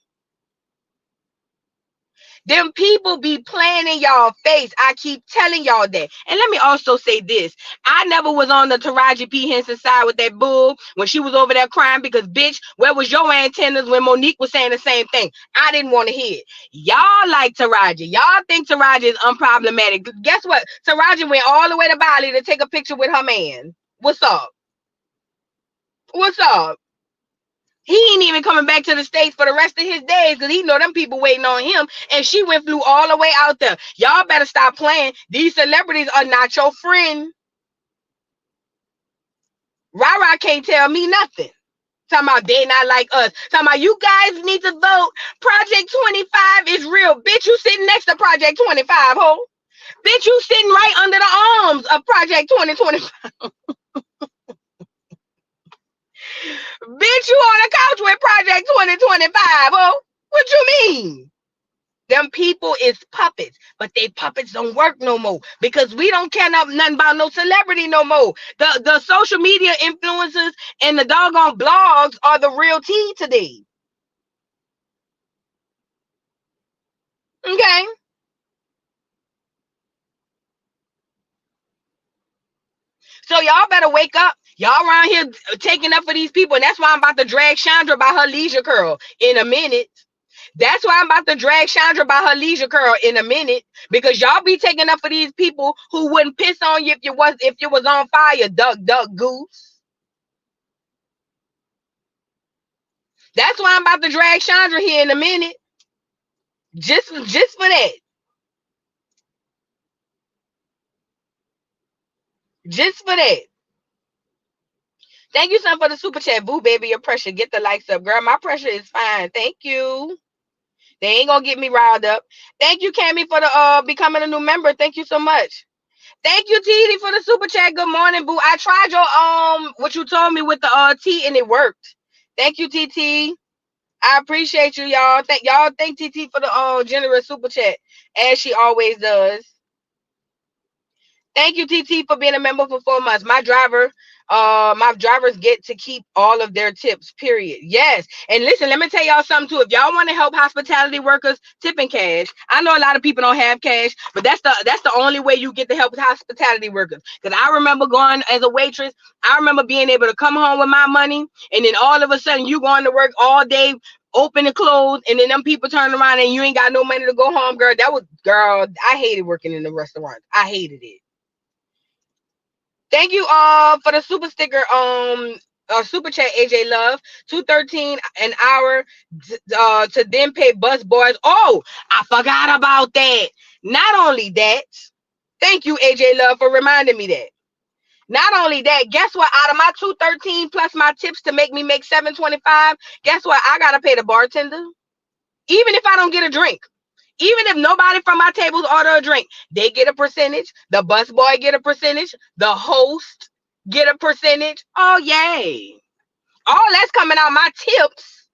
Them people be playing in y'all face. I keep telling y'all that. And let me also say this. I never was on the Taraji P. Henson side with that bull when she was over there crying because, bitch, where was your antennas when Monique was saying the same thing? I didn't want to hear it. Y'all like Taraji. Y'all think Taraji is unproblematic. Guess what? Taraji went all the way to Bali to take a picture with her man. What's up? What's up? He ain't even coming back to the States for the rest of his days because he know them people waiting on him. And she flew all the way out there. Y'all better stop playing. These celebrities are not your friend. Rara can't tell me nothing. Talking about they not like us. Talking about you guys need to vote. Project 25 is real. Bitch, you sitting next to Project 25, ho. Bitch, you sitting right under the arms of Project 2025. Bitch, you on the couch with Project 2025, oh? What you mean? Them people is puppets, but they puppets don't work no more because we don't care nothing about no celebrity no more. The social media influencers and the doggone blogs are the real tea today. Okay? So y'all better wake up. Y'all around here taking up for these people, and that's why I'm about to drag Shandra by her leisure curl in a minute. That's why I'm about to drag Shandra by her leisure curl in a minute, because y'all be taking up for these people who wouldn't piss on you if you was on fire, duck goose. That's why I'm about to drag Shandra here in a minute. Just for that. Just for that. Thank you, son, for the super chat. Boo, baby, your pressure. Get the likes up, girl. My pressure is fine. Thank you. They ain't gonna get me riled up. Thank you, Cammy, for the becoming a new member. Thank you so much. Thank you, TD, for the super chat. Good morning, boo. I tried your what you told me with the T and it worked. Thank you, TT. I appreciate you, y'all. Thank TT for the generous super chat, as she always does. Thank you, TT, for being a member for 4 months. My drivers get to keep all of their tips, period. Yes. And listen, let me tell y'all something too. If y'all want to help hospitality workers, tip in cash. I know a lot of people don't have cash, but that's the only way you get to help hospitality workers. Because I remember going as a waitress, I remember being able to come home with my money, and then all of a sudden you going to work all day, open and close, and then them people turn around and you ain't got no money to go home, girl. I hated working in the restaurant. I hated it. Thank you for the super sticker, super chat, AJ Love. $2.13 an hour to then pay bus boys. Oh, I forgot about that. Not only that, thank you, AJ Love, for reminding me that. Not only that, guess what? Out of my $2.13 plus my tips to make me make $7.25, guess what? I gotta pay the bartender, even if I don't get a drink. Even if nobody from my tables order a drink, they get a percentage. The busboy get a percentage. The host get a percentage. Oh, yay. All that's coming out my tips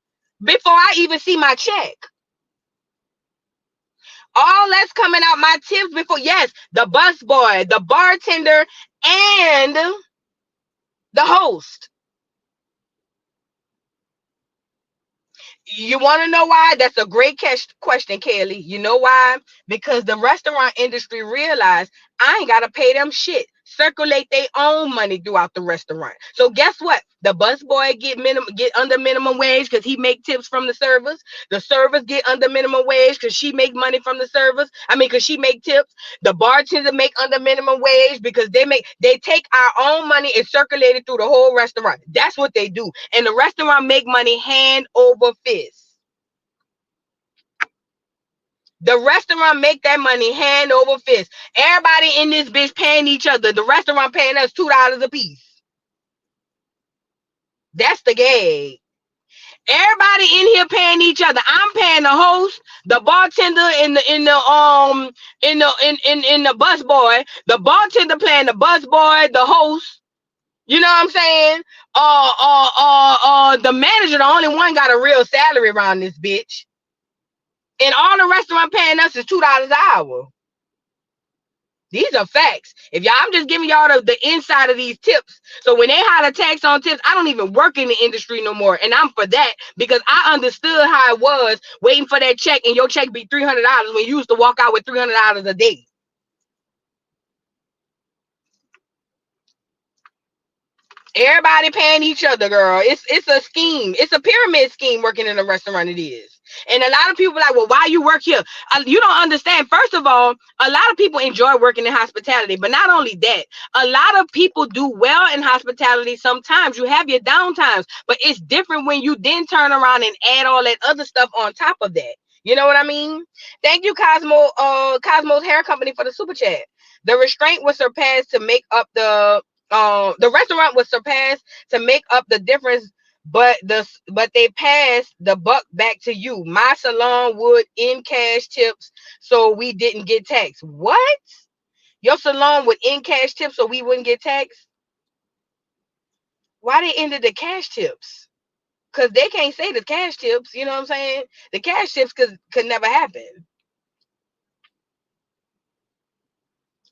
before I even see my check. All that's coming out my tips before, yes, the busboy, the bartender, and the host. You want to know why? That's a great question, Kelly. You know why? Because the restaurant industry realized I ain't got to pay them shit. Circulate their own money throughout the restaurant. So guess what? The busboy get under minimum wage because he make tips from the servers. The servers get under minimum wage because she make money from the servers. Because she make tips. The bartender make under minimum wage because they take our own money and circulate it through the whole restaurant. That's what they do. And the restaurant make money hand over fist. The restaurant make that money hand over fist. Everybody in this bitch paying each other. The restaurant paying us $2 a piece. That's the gag. Everybody in here paying each other. I'm paying the host, the bartender, in the bus boy. The bartender paying the bus boy, the host. You know what I'm saying? The manager, the only one got a real salary around this bitch. And all the restaurant paying us is $2 an hour. These are facts. I'm just giving y'all the inside of these tips. So when they holler tax on tips, I don't even work in the industry no more. And I'm for that because I understood how it was waiting for that check and your check be $300 when you used to walk out with $300 a day. Everybody paying each other, girl. It's a scheme. It's a pyramid scheme working in a restaurant. It is. And a lot of people are like, well, why you work here? You don't understand. First of all, a lot of people enjoy working in hospitality, but not only that, a lot of people do well in hospitality. Sometimes you have your downtimes, but it's different when you then turn around and add all that other stuff on top of that. You know what I mean? Thank you, Cosmo's Hair Company, for the super chat. The restraint was surpassed to make up the restaurant was surpassed to make up the difference, but they passed the buck back to you. My salon would in cash tips, so we didn't get taxed. What? Your salon would in cash tips so we wouldn't get taxed? Why they ended the cash tips? Because they can't say the cash tips, you know what I'm saying? The cash tips could never happen.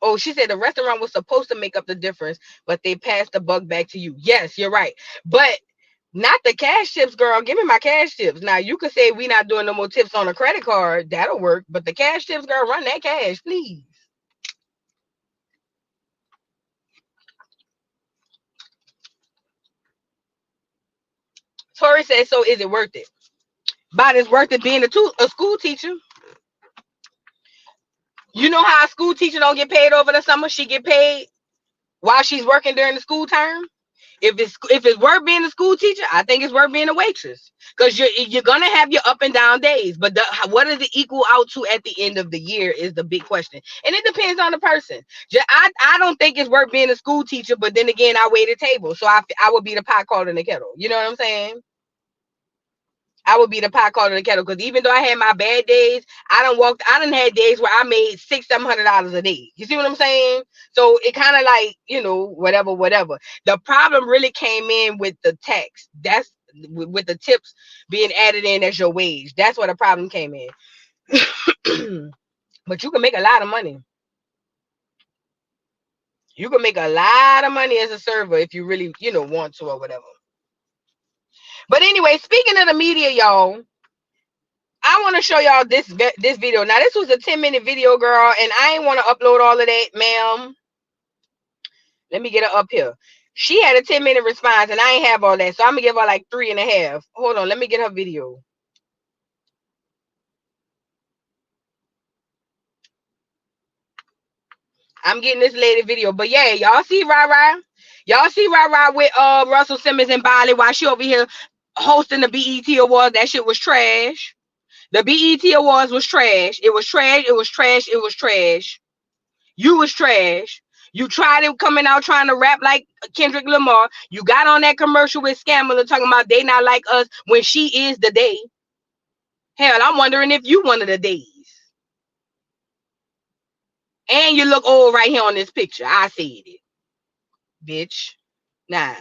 Oh, she said the restaurant was supposed to make up the difference, but they passed the buck back to you. Yes, you're right. But not the cash tips, girl. Give me my cash tips. Now, you could say we not doing no more tips on a credit card. That'll work. But the cash tips, girl, run that cash, please. Tori says, so is it worth it? But it's worth it being a school teacher. You know how a school teacher don't get paid over the summer? She get paid while she's working during the school term. If it's worth being a school teacher, I think it's worth being a waitress, because you're gonna have your up and down days. But what does it equal out to at the end of the year is the big question, and it depends on the person. I don't think it's worth being a school teacher, but then again, I wait a table, so I would be the pot calling the kettle. You know what I'm saying? I would be the pot calling the kettle, because even though I had my bad days, I done had days where I made $600-700 a day. You see what I'm saying? So it kind of like, whatever. The problem really came in with the tax. That's with the tips being added in as your wage. That's where the problem came in. But you can make a lot of money. You can make a lot of money as a server if you really, want to or whatever. But anyway, speaking of the media, y'all, I want to show y'all this video. Now, this was a 10-minute video, girl, and I ain't want to upload all of that, ma'am. Let me get her up here. She had a 10-minute response, and I ain't have all that, so I'm going to give her like 3.5. Hold on, let me get her video. I'm getting this lady video. But yeah, y'all see Rara? Y'all see Rara with Russell Simmons and Bali while she over here hosting the BET Awards? That shit was trash. The BET Awards was trash. It was trash. It was trash. It was trash. You was trash. You tried it coming out trying to rap like Kendrick Lamar. You got on that commercial with Scammer talking about they not like us when she is the day. Hell, I'm wondering if you one of the days. And you look old right here on this picture. I said it. Bitch. Nah.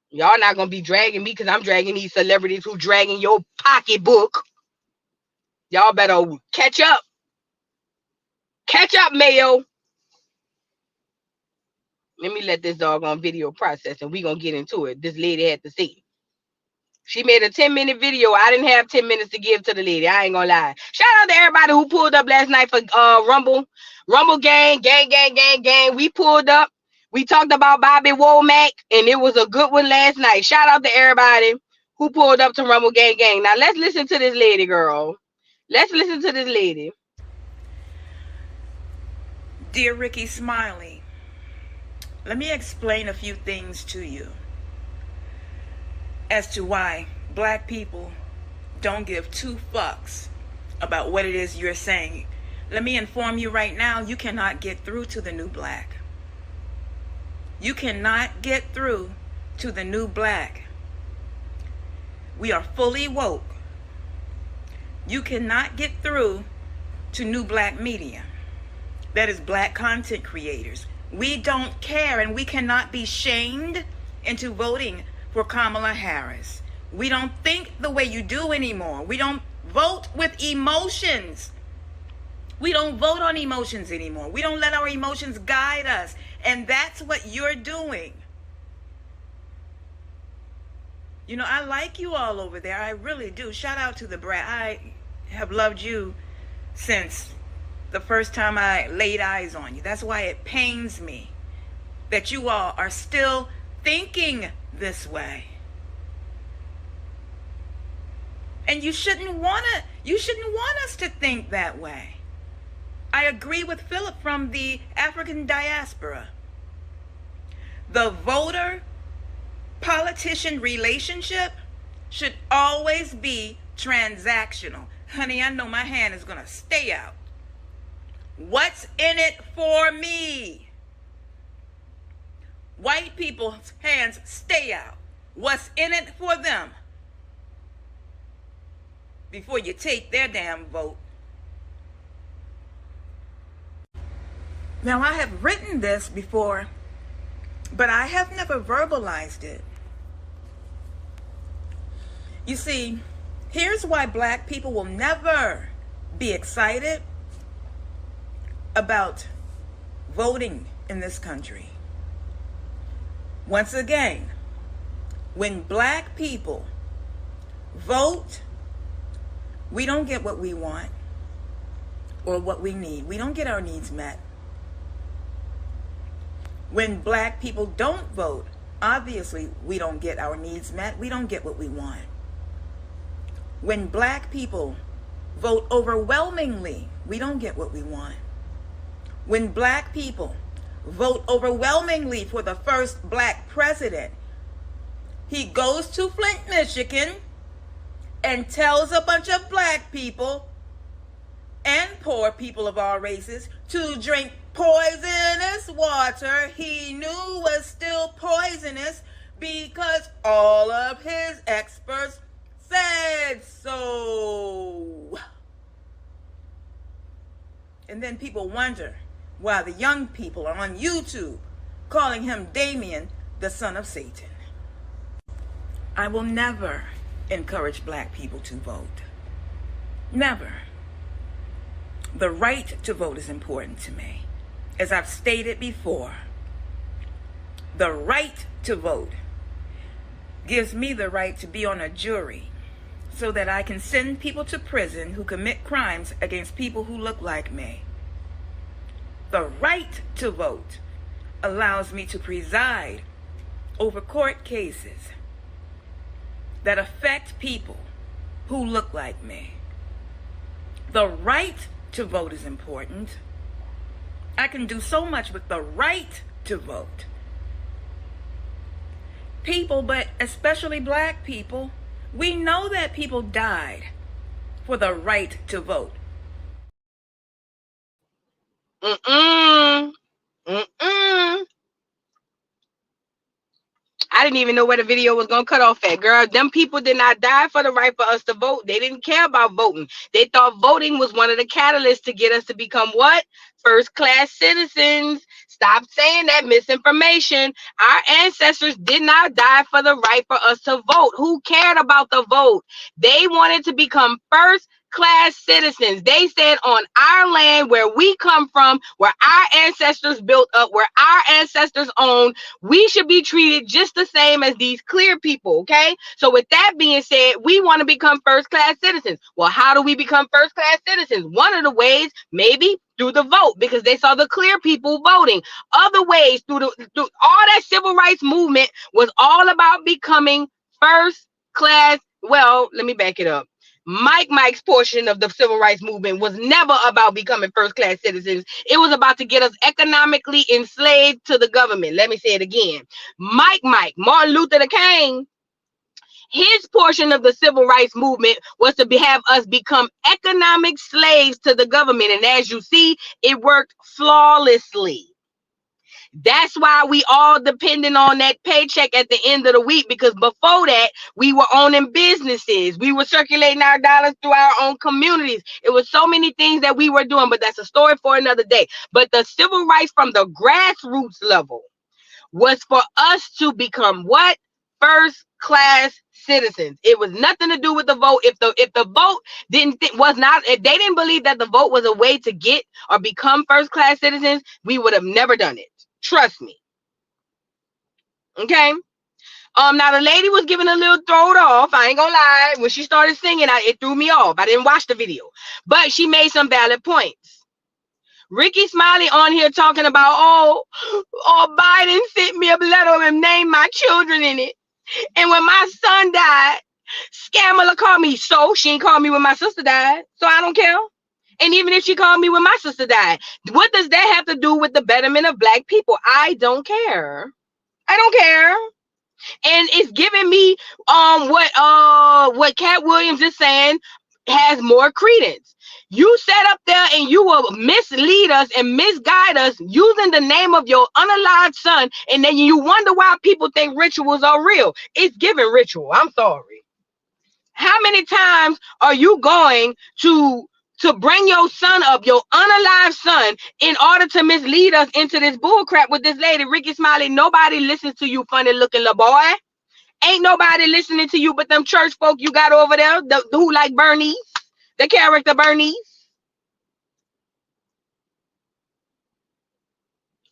Y'all not gonna be dragging me because I'm dragging these celebrities who dragging your pocketbook. Y'all better catch up. Catch up, Mayo. Let me let this dog on video process and we gonna get into it. This lady had to see. She made a 10-minute video. I didn't have 10 minutes to give to the lady. I ain't gonna lie. Shout out to everybody who pulled up last night for Rumble gang. We pulled up. We talked about Bobby Womack, and it was a good one last night. Shout out to everybody who pulled up to Rumble gang. Now let's listen to this lady, girl. Let's listen to this lady.
Dear Ricky Smiley, let me explain a few things to you as to why black people don't give 2 fucks about what it is you're saying. Let me inform you right now, you cannot get through to the new black. You cannot get through to the new black. We are fully woke. You cannot get through to new black media. That is black content creators. We don't care, and we cannot be shamed into voting for Kamala Harris. We don't think the way you do anymore. We don't vote with emotions. We don't vote on emotions anymore. We don't let our emotions guide us. And that's what you're doing. I like you all over there. I really do. Shout out to the brat. I have loved you since the first time I laid eyes on you. That's why it pains me that you all are still thinking this way. And you shouldn't want us to think that way. I agree with Philip from the African diaspora. The voter-politician relationship should always be transactional. Honey, I know my hand is going to stay out. What's in it for me? White people's hands stay out. What's in it for them? Before you take their damn vote. Now, I have written this before, but I have never verbalized it. You see, here's why black people will never be excited about voting in this country. Once again, when black people vote, we don't get what we want or what we need. We don't get our needs met. When black people don't vote, obviously we don't get our needs met. We don't get what we want. When black people vote overwhelmingly, we don't get what we want. When black people vote overwhelmingly for the first black president, he goes to Flint, Michigan, and tells a bunch of black people and poor people of all races to drink poisonous water he knew was still poisonous because all of his experts said so. And then people wonder why the young people are on YouTube calling him Damien, the son of Satan. I will never encourage black people to vote. Never. The right to vote is important to me. As I've stated before, the right to vote gives me the right to be on a jury so that I can send people to prison who commit crimes against people who look like me. The right to vote allows me to preside over court cases that affect people who look like me. The right to vote is important. I can do so much with the right to vote. People, but especially black people, we know that people died for the right to vote.
I didn't even know where the video was going to cut off at, girl. Them people did not die for the right for us to vote. They didn't care about voting. They thought voting was one of the catalysts to get us to become what? First-class citizens. Stop saying that misinformation. Our ancestors did not die for the right for us to vote. Who cared about the vote? They wanted to become first-class citizens. They said on our land where we come from, where our ancestors built up, where our ancestors owned, we should be treated just the same as these clear people, okay? So with that being said, we want to become first-class citizens. Well, how do we become first-class citizens? One of the ways, maybe through the vote, because they saw the clear people voting. Other ways, through all that civil rights movement was all about becoming first-class. Well, let me back it up. Mike's portion of the civil rights movement was never about becoming first-class citizens. It was about to get us economically enslaved to the government. Let me say it again. Martin Luther King, his portion of the civil rights movement was to have us become economic slaves to the government. And as you see, it worked flawlessly. That's why we all depending on that paycheck at the end of the week, because before that, we were owning businesses. We were circulating our dollars through our own communities. It was so many things that we were doing, but that's a story for another day. But the civil rights from the grassroots level was for us to become what? First-class citizens. It was nothing to do with the vote. If the vote if they didn't believe that the vote was a way to get or become first-class citizens, we would have never done it. Trust me. Okay. Now the lady was giving a little thrown off. I ain't gonna lie. When she started singing, it threw me off. I didn't watch the video, but she made some valid points. Ricky Smiley on here talking about, oh, Biden sent me a letter and named my children in it. And when my son died, Scammer called me, so she ain't called me when my sister died, so I don't care. And even if she called me when my sister died, what does that have to do with the betterment of black people? I don't care. I don't care. And it's giving me what Cat Williams is saying has more credence. You sat up there and you will mislead us and misguide us using the name of your unalived son, and then you wonder why people think rituals are real. It's giving ritual. I'm sorry. How many times are you going to bring your son up, your unalived son, in order to mislead us into this bullcrap with this lady, Ricky Smiley? Nobody listens to you, funny looking little boy. Ain't nobody listening to you but them church folk you got over there who like Bernice, the character Bernice.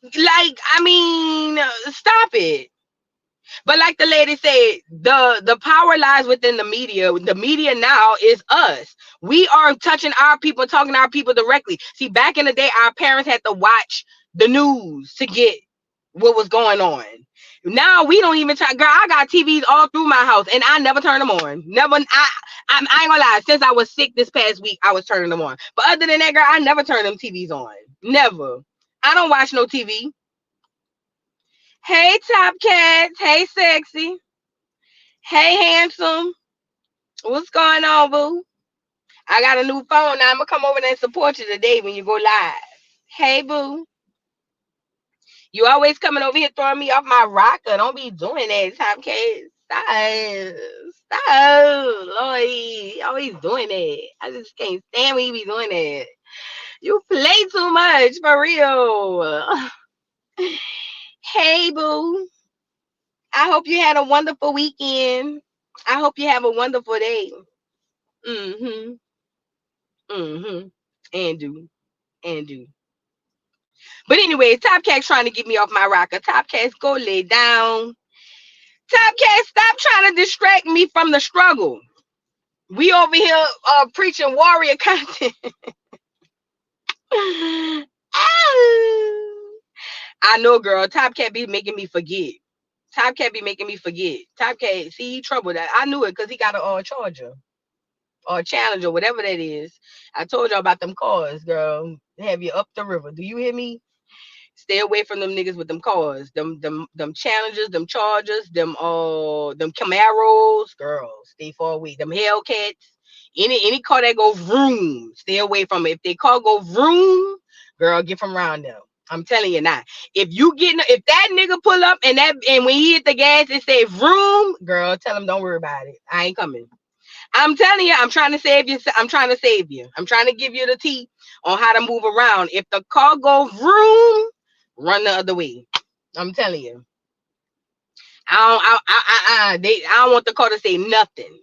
Like, I mean, stop it. But like the lady said, the power lies within the media. The media now is us. We are touching our people, talking to our people directly. See, back in the day, our parents had to watch the news to get what was going on. Now we don't even talk. Girl, I got TVs all through my house, and I never turn them on. Never. I ain't gonna lie. Since I was sick this past week, I was turning them on. But other than that, girl, I never turn them TVs on. Never. I don't watch no TV. Hey, Top Cats. Hey, Sexy. Hey, Handsome. What's going on, boo? I got a new phone now. I'm gonna come over there and support you today when you go live. Hey, boo. You always coming over here throwing me off my rocker. Don't be doing that, Top Cats. Stop. Lord, you always doing that. I just can't stand when you be doing that. You play too much, for real. Hey, boo. I hope you had a wonderful weekend. I hope you have a wonderful day. And do. But anyway, Top Cat's trying to get me off my rocker. Top Cat's, go lay down. Top Cat, stop trying to distract me from the struggle. We over here preaching warrior content. I know, girl. Top Cat be making me forget. Top Cat be making me forget. Top Cat, see, he troubled that. I knew it because he got a charger or Challenger, whatever that is. I told y'all about them cars, girl. Have you up the river? Do you hear me? Stay away from them niggas with them cars. Them Challengers, them Chargers, them Camaros, girl. Stay far away. Them Hellcats. Any car that go vroom, stay away from it. If they car go vroom, girl, get from around them. I'm telling you now. If that nigga pull up and when he hit the gas, it say vroom, girl, tell him don't worry about it. I ain't coming. I'm telling you, I'm trying to save you. I'm trying to save you. I'm trying to give you the tea on how to move around. If the car go vroom, run the other way. I'm telling you. I don't want the car to say nothing.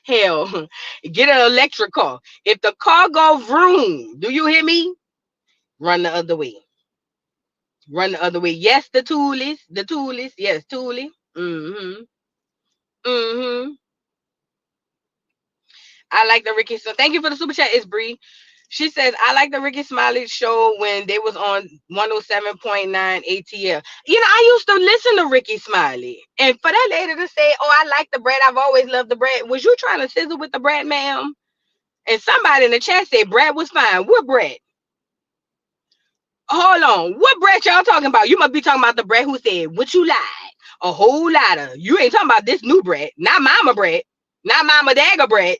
Hell, get an electric car. If the car go vroom, do you hear me? Run the other way. Run the other way. Yes, the toolies. Yes, toolie. I like the Ricky. So thank you for the super chat, it's Bree. She says, I like the Ricky Smiley show when they was on 107.9 ATL. You know, I used to listen to Ricky Smiley. And for that lady to say, oh, I like the bread. I've always loved the bread. Was you trying to sizzle with the bread, ma'am? And somebody in the chat said bread was fine. What bread? Hold on. What bread y'all talking about? You must be talking about the bread who said, what you like? A whole lot of. You ain't talking about this new bread. Not mama bread. Not mama dagger bread.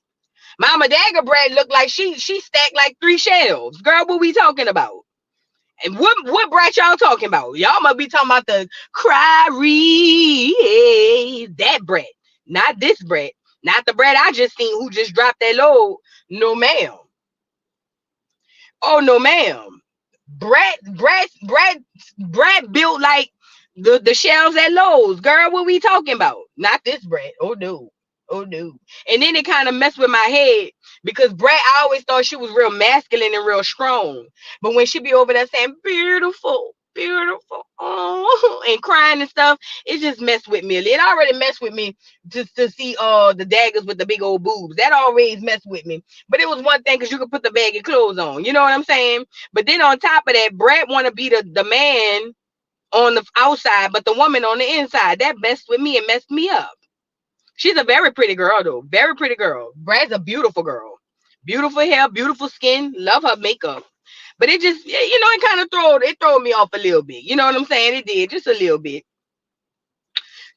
Mama Dagger bread looked like she stacked like 3 shelves. Girl, what we talking about? And what bread y'all talking about? Y'all must be talking about the that bread. Not this bread. Not the bread I just seen who just dropped that load. No, ma'am. Oh, no, ma'am. Bread built like the shelves at Lowe's. Girl, what we talking about? Not this bread. Oh, no. Oh no. And then it kind of messed with my head because Brett, I always thought she was real masculine and real strong. But when she be over there saying beautiful, oh, and crying and stuff, it just messed with me. It already messed with me just to see the daggers with the big old boobs. That always messed with me. But it was one thing because you could put the baggy clothes on. You know what I'm saying? But then on top of that, Brett want to be the man on the outside, but the woman on the inside. That messed with me and messed me up. She's a very pretty girl, though. Very pretty girl. Brad's a beautiful girl. Beautiful hair, beautiful skin. Love her makeup. But it just, it kind of throw me off a little bit. You know what I'm saying? It did. Just a little bit.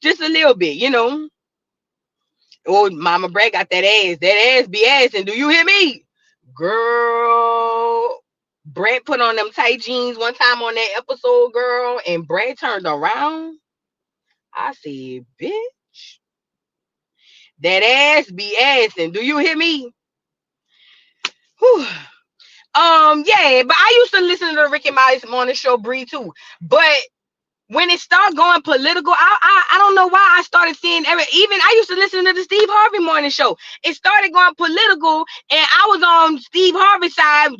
Just a little bit, Oh, Mama Brad got that ass. That ass be assing. Do you hear me? Girl. Brad put on them tight jeans one time on that episode, girl. And Brad turned around. I said, bitch. That ass be assing. Do you hear me? Whew. Yeah, but I used to listen to the Ricky Molly's morning show, Bree, too. But when it started going political, I don't know why I started seeing even I used to listen to the Steve Harvey morning show. It started going political, and I was on Steve Harvey's side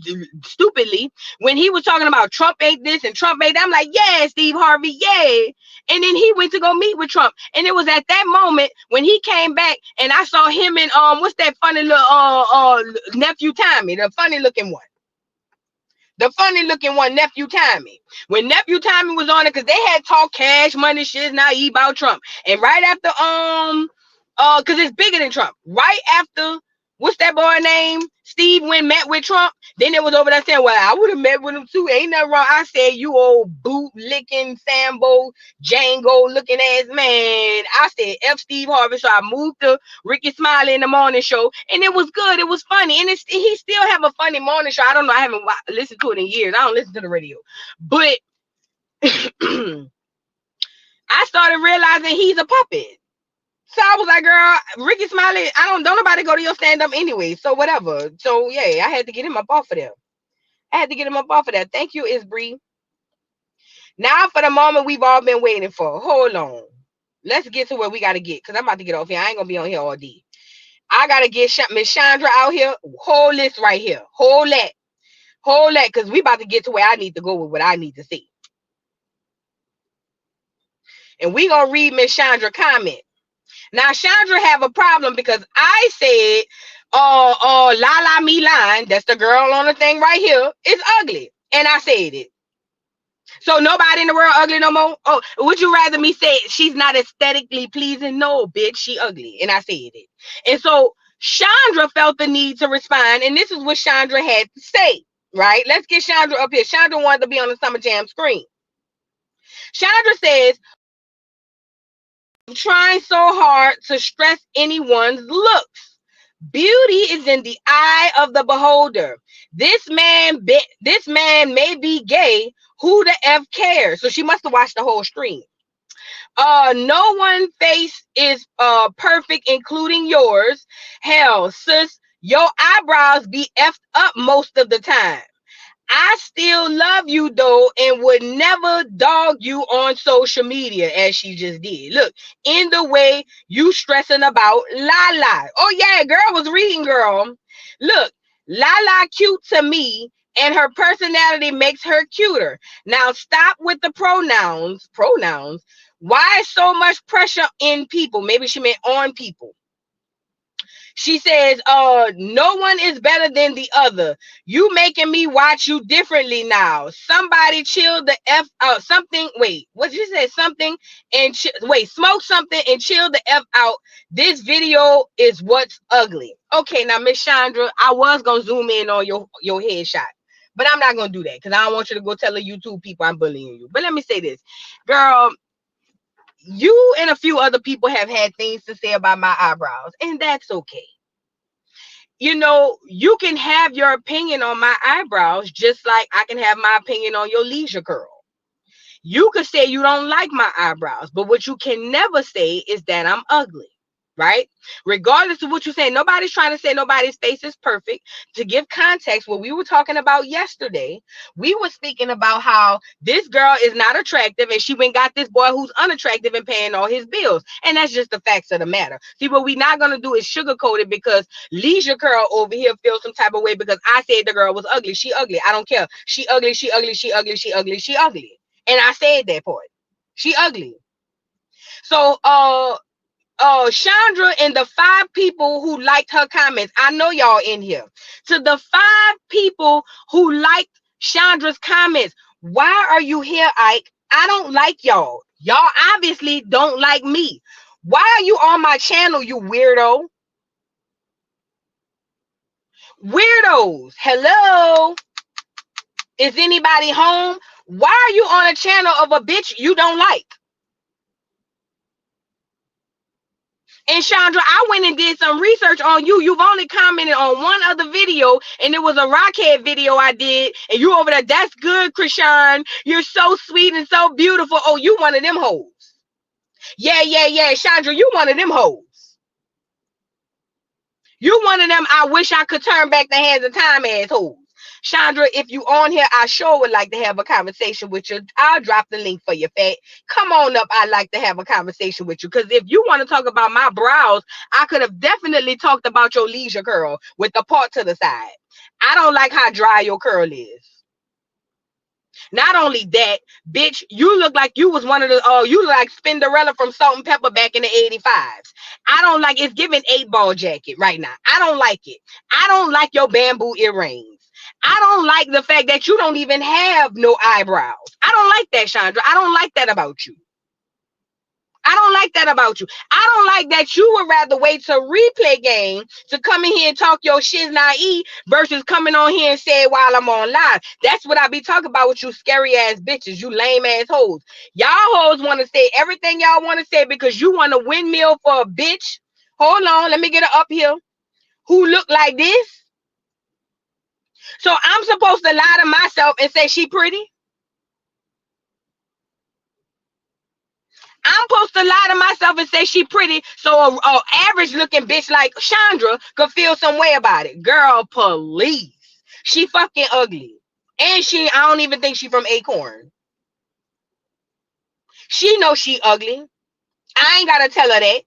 stupidly when he was talking about Trump ain't this and Trump ain't that. I'm like, yeah, Steve Harvey, yeah. And then he went to go meet with Trump, and it was at that moment when he came back, and I saw him and what's that funny little nephew Tommy, the funny looking one. The funny looking one, Nephew Tommy. When Nephew Tommy was on it, because they had talk cash money shit naive about Trump. And right after because it's bigger than Trump. Right after, what's that boy name? Steve went met with Trump. Then it was over there saying, well, I would have met with him too. Ain't nothing wrong. I said, you old boot licking Sambo Django looking ass man. I said F Steve Harvey. So I moved to Ricky Smiley in the morning show, and it was good. It was funny, and he still have a funny morning show. I don't know. I haven't listened to it in years. I don't listen to the radio, but I started realizing he's a puppet. So I was like, girl, Ricky Smiley, don't nobody go to your stand-up anyway. So whatever. So yeah, I had to get him up off of there. Thank you, Isbree. Now for the moment we've all been waiting for. Hold on. Let's get to where we got to get, because I'm about to get off here. I ain't going to be on here all day. I got to get Miss Shandra out here. Hold this right here. Hold that, because we about to get to where I need to go with what I need to see. And we going to read Miss Chandra comment. Now, Shandra have a problem because I said, La Me Line, that's the girl on the thing right here, is ugly. And I said it. So nobody in the world ugly no more? Oh, would you rather me say she's not aesthetically pleasing? No, bitch, she ugly. And I said it. And so Shandra felt the need to respond. And this is what Shandra had to say, right? Let's get Shandra up here. Shandra wanted to be on the Summer Jam screen. Shandra says, I'm trying so hard to stress anyone's looks. Beauty is in the eye of the beholder. This man may be gay. Who the F cares? So she must have watched the whole stream. No one face is perfect, including yours. Hell, sis, your eyebrows be effed up most of the time. I still love you though, and would never dog you on social media as she just did. Look, in the way you stressing about Lala. Oh yeah, girl was reading, girl. Look, Lala cute to me, and her personality makes her cuter. Now stop with the pronouns. Why so much pressure in people? Maybe she meant on people. She says, no one is better than the other. You making me watch you differently now. Somebody chill the F out. Something, wait, what did you say? Something and smoke something and chill the F out. This video is what's ugly. Okay, now, Miss Chandra, I was going to zoom in on your headshot. But I'm not going to do that because I don't want you to go tell the YouTube people I'm bullying you. But let me say this. Girl, you and a few other people have had things to say about my eyebrows, and that's okay. You know, you can have your opinion on my eyebrows just like I can have my opinion on your leisure curl. You could say you don't like my eyebrows, but what you can never say is that I'm ugly. Right? Regardless of what you say, nobody's trying to say nobody's face is perfect. To give context, what we were talking about yesterday, we were speaking about how this girl is not attractive and she went got this boy who's unattractive and paying all his bills. And that's just the facts of the matter. See, what we're not going to do is sugarcoat it because Leisure Curl over here feels some type of way because I said the girl was ugly. She ugly. I don't care. She ugly. She ugly. She ugly. She ugly. She ugly. And I said that part. She ugly. So, Shandra and the 5 people who liked her comments, I know y'all in here. To the 5 people who liked Chandra's comments, why are you here, Ike? I don't like y'all. Y'all obviously don't like me. Why are you on my channel, you weirdo? Weirdos, hello? Is anybody home? Why are you on a channel of a bitch you don't like? And Shandra, I went and did some research on you. You've only commented on one other video, and it was a Rockhead video I did. And you over there, that's good, Krishan. You're so sweet and so beautiful. Oh, you one of them hoes. Yeah. Shandra, you one of them hoes. You one of them, I wish I could turn back the hands of time assholes. Shandra, if you on here, I sure would like to have a conversation with you. I'll drop the link for you, fat. Come on up. I'd like to have a conversation with you. Because if you want to talk about my brows, I could have definitely talked about your leisure curl with the part to the side. I don't like how dry your curl is. Not only that, bitch, you look like you was one of the, you look like Spinderella from Salt and Pepper back in the 85s. I don't like, it's giving 8-ball jacket right now. I don't like it. I don't like your bamboo earrings. I don't like the fact that you don't even have no eyebrows. I don't like that, Shandra. I don't like that about you. I don't like that about you. I don't like that you would rather wait to replay game to come in here and talk your shiznai versus coming on here and say it while I'm on live. That's what I be talking about with you scary ass bitches, you lame ass hoes. Y'all hoes want to say everything y'all want to say because you want a windmill for a bitch. Hold on, let me get her up here. Who look like this? So I'm supposed to lie to myself and say she pretty? I'm supposed to lie to myself and say she pretty so a average looking bitch like Shandra could feel some way about it. Girl, please. She fucking ugly. And I don't even think she from Acorn. She knows she ugly. I ain't gotta tell her that.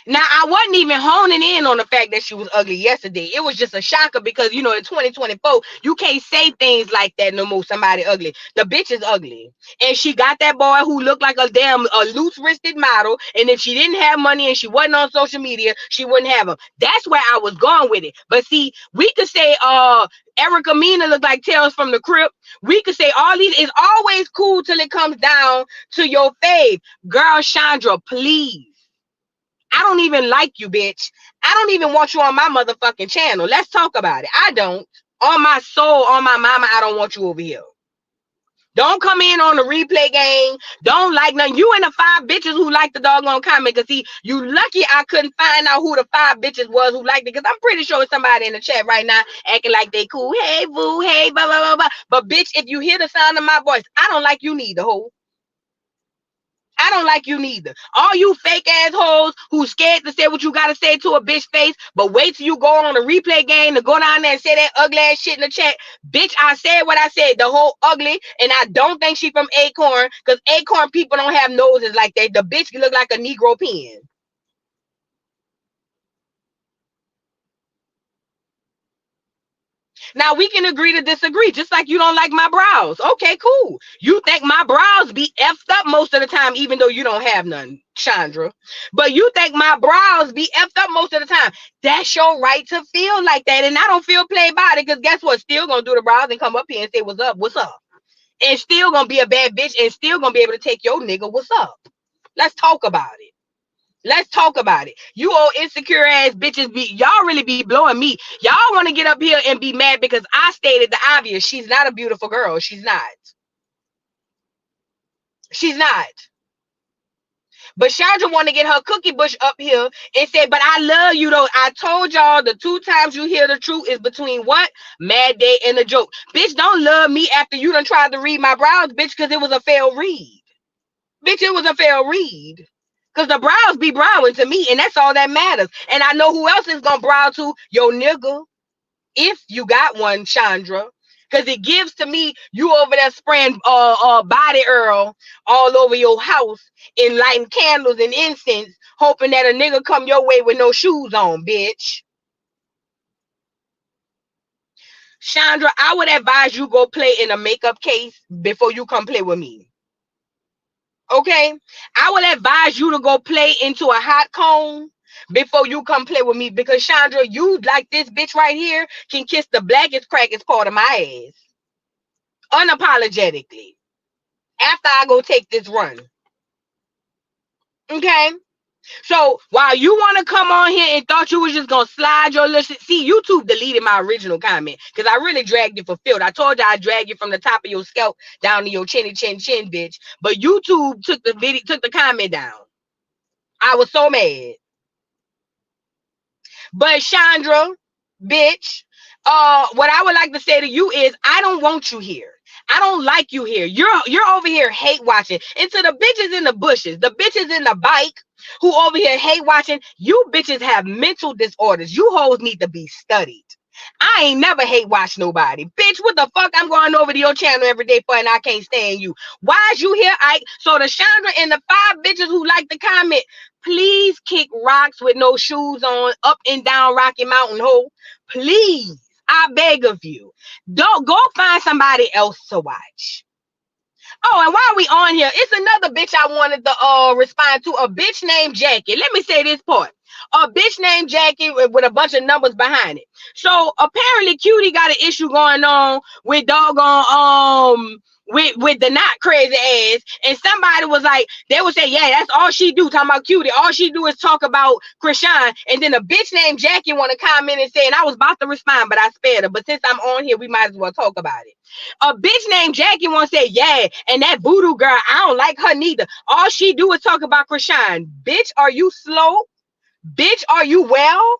Now, I wasn't even honing in on the fact that she was ugly yesterday. It was just a shocker because, you know, in 2024, you can't say things like that no more, somebody ugly. The bitch is ugly. And she got that boy who looked like a damn loose-wristed model. And if she didn't have money and she wasn't on social media, she wouldn't have him. That's where I was going with it. But see, we could say Erica Mena looked like Tales from the Crypt. We could say all these. It's always cool till it comes down to your fave. Girl, Shandra, please. I don't even like you, bitch. I don't even want you on my motherfucking channel. Let's talk about it. I don't. On my soul, on my mama, I don't want you over here. Don't come in on the replay game. Don't like none. You and the 5 bitches who like the doggone comment. Because see, you lucky I couldn't find out who the 5 bitches was who liked it. Because I'm pretty sure it's somebody in the chat right now acting like they cool. Hey, boo. Hey, blah, blah, blah, blah. But bitch, if you hear the sound of my voice, I don't like you neither, ho. I don't like you neither. All you fake assholes who scared to say what you gotta say to a bitch face, but wait till you go on a replay game to go down there and say that ugly ass shit in the chat. Bitch, I said what I said, the whole ugly, and I don't think she from Acorn, because Acorn people don't have noses like that. The bitch look like a Negro pen. Now we can agree to disagree, just like you don't like my brows. Okay, cool. You think my brows be effed up most of the time, even though you don't have none, Shandra. But you think my brows be effed up most of the time. That's your right to feel like that. And I don't feel played by it, because guess what? Still gonna do the brows and come up here and say, what's up? What's up? And still gonna be a bad bitch and still gonna be able to take your nigga, what's up? Let's talk about it. Let's talk about it. You old insecure ass bitches y'all really be blowing me. Y'all want to get up here and be mad because I stated the obvious. She's not a beautiful girl. She's not. She's not. But Chandra want to get her cookie bush up here and say, but I love you though. I told y'all the 2 times you hear the truth is between what? Mad Day and a joke. Bitch, don't love me after you done tried to read my brows, bitch, because it was a failed read. Bitch, it was a failed read. Because the brows be browing to me, and that's all that matters. And I know who else is going to brow to your nigga, if you got one, Chandra. Because it gives to me, you over there spraying body oil all over your house and lighting candles and incense, hoping that a nigga come your way with no shoes on, bitch. Chandra, I would advise you go play in a makeup case before you come play with me. Okay, I would advise you to go play into a hot cone before you come play with me, because Chandra, you like this bitch right here can kiss the blackest crackest part of my ass unapologetically after I go take this run. Okay. So while you want to come on here and thought you was just gonna slide your little shit, see, YouTube deleted my original comment because I really dragged you for filth. I told you I dragged you from the top of your scalp down to your chinny chin chin, bitch. But YouTube took the comment down. I was so mad. But Shandra, bitch, what I would like to say to you is I don't want you here. I don't like you here. You're over here hate watching. And to the bitches in the bushes, the bitches in the bike who over here hate watching, you bitches have mental disorders. You hoes need to be studied. I ain't never hate watch nobody. Bitch, what the fuck I'm going over to your channel every day for and I can't stand you? Why is you here, Ike? So the Chandra and the 5 bitches who like to comment, please kick rocks with no shoes on up and down Rocky Mountain Hole. Please, I beg of you. Don't go find somebody else to watch. Oh, and while we on here, it's another bitch I wanted to respond to. A bitch named Jackie. Let me say this part. A bitch named Jackie with a bunch of numbers behind it. So apparently Cutie got an issue going on with doggone with the not crazy ass, and somebody was like, they would say, yeah, that's all she do, talking about Cutie. All she do is talk about Krishan. And then a bitch named Jackie want to comment and say, and I was about to respond, but I spared her. But since I'm on here, we might as well talk about it. A bitch named Jackie want to say, yeah, and that voodoo girl, I don't like her neither. All she do is talk about Krishan. Bitch, are you slow? Bitch, are you well?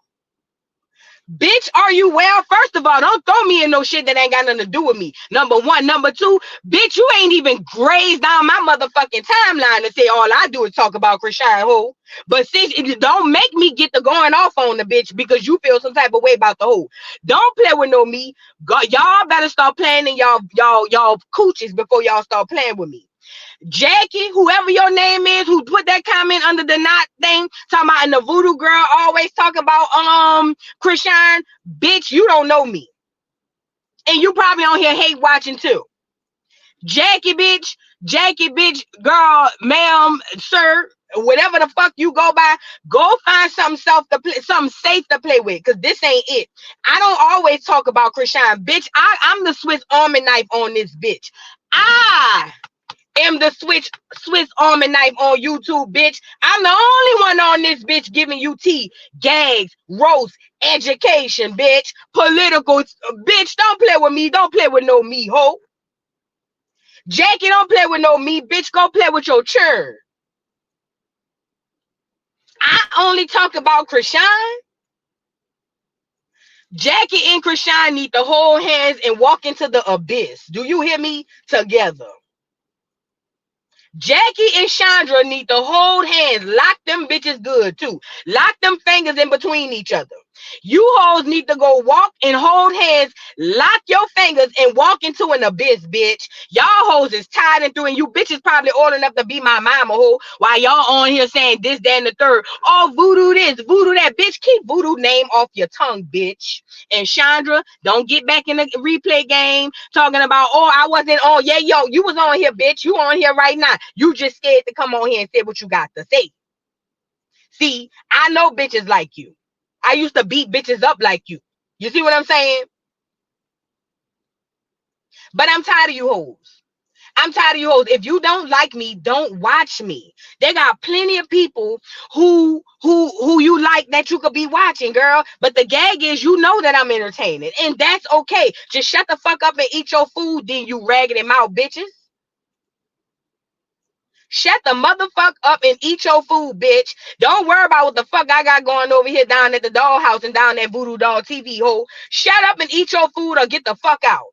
Bitch, are you well? First of all, don't throw me in no shit that ain't got nothing to do with me. Number one. Number two, bitch, you ain't even grazed down my motherfucking timeline to say all I do is talk about Krishan Ho. But since don't make me get the going off on the bitch because you feel some type of way about the hoe. Don't play with no me. God, y'all better start playing in y'all coochies before y'all start playing with me. Jackie, whoever your name is, who put that comment under the not thing, talking about and the voodoo girl always talk about Krishan, bitch, you don't know me. And you probably on here hate watching too. Jackie, bitch, girl, ma'am, sir, whatever the fuck you go by, go find something safe to play with, because this ain't it. I don't always talk about Krishan, bitch. I'm the Swiss Army knife on this bitch. I am the Swiss Army knife on YouTube, bitch. I'm the only one on this bitch giving you tea, gags, roast, education, bitch, political, bitch. Don't play with me. Don't play with no me, ho. Jackie, don't play with no me, bitch. Go play with your churn. I only talk about Krishan. Jackie and Krishan need to hold hands and walk into the abyss. Do you hear me? Together. Jackie and Shandra need to hold hands. Lock them bitches good too. Lock them fingers in between each other. You hoes need to go walk and hold hands, lock your fingers and walk into an abyss, bitch. Y'all hoes is tied and through, and you bitches probably old enough to be my mama, ho, while y'all on here saying this, that, and the third. Oh, voodoo this, voodoo that, bitch. Keep voodoo name off your tongue, bitch. And Chandra, don't get back in the replay game talking about, oh, I wasn't on. Yeah, yo, you was on here, bitch. You on here right now. You just scared to come on here and say what you got to say. See, I know bitches like you. I used to beat bitches up like you. You see what I'm saying? But I'm tired of you hoes. I'm tired of you hoes. If you don't like me, don't watch me. They got plenty of people who you like that you could be watching, girl. But the gag is, you know that I'm entertaining, and that's okay. Just shut the fuck up and eat your food, then, you raggedy mouth bitches. Shut the motherfuck up and eat your food, bitch. Don't worry about what the fuck I got going over here down at the dollhouse and down at Voodoo Doll TV, ho. Shut up and eat your food or get the fuck out.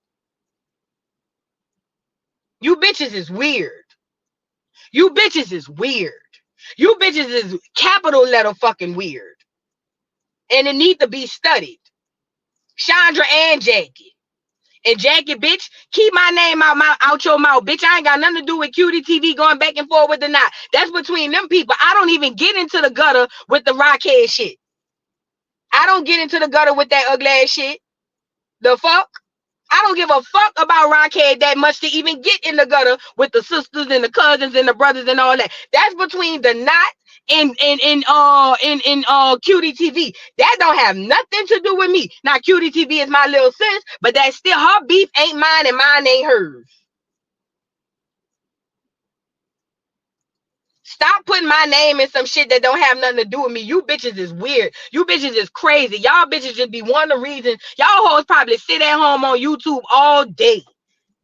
You bitches is weird. You bitches is weird. You bitches is capital letter fucking weird. And it need to be studied. Chandra and Jackie. And Jackie, bitch, keep my name out your mouth, bitch. I ain't got nothing to do with Cutie TV going back and forth with the knot. That's between them people. I don't even get into the gutter with the rockhead shit. I don't get into the gutter with that ugly ass shit. The fuck? I don't give a fuck about rockhead that much to even get in the gutter with the sisters and the cousins and the brothers and all that. That's between the knot in Cutie TV. That don't have nothing to do with me. Now Cutie TV is my little sis, but that's still, her beef ain't mine and mine ain't hers. Stop putting my name in some shit that don't have nothing to do with me. You bitches is weird. You bitches is crazy. Y'all bitches just be one of the reasons. Y'all hoes probably sit at home on YouTube all day.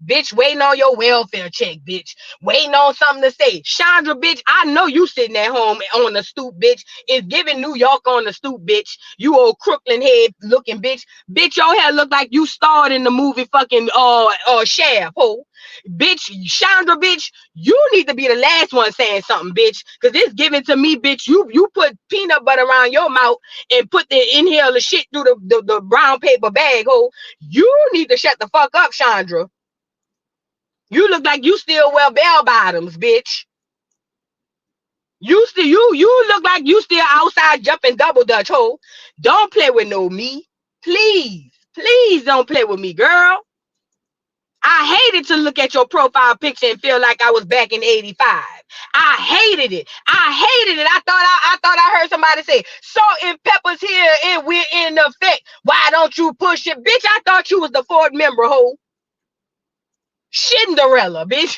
Bitch, waiting on your welfare check, bitch. Waiting on something to say. Shandra, bitch, I know you sitting at home on the stoop, bitch. It's giving New York on the stoop, bitch. You old Crooklyn head looking bitch. Bitch, your hair look like you starred in the movie fucking Shaft, ho. Bitch, Shandra, bitch, you need to be the last one saying something, bitch. Cause it's given to me, bitch. You put peanut butter around your mouth and put the inhaler shit through the brown paper bag, ho. You need to shut the fuck up, Shandra. You look like you still wear bell bottoms, bitch. You look like you still outside jumping double dutch, ho. Don't play with no me. Please don't play with me, girl. I hated to look at your profile picture and feel like I was back in 85. I hated it. I thought I heard somebody say, salt and pepper's here and we're in effect. Why don't you push it? Bitch, I thought you was the Ford member, ho. Cinderella, bitch.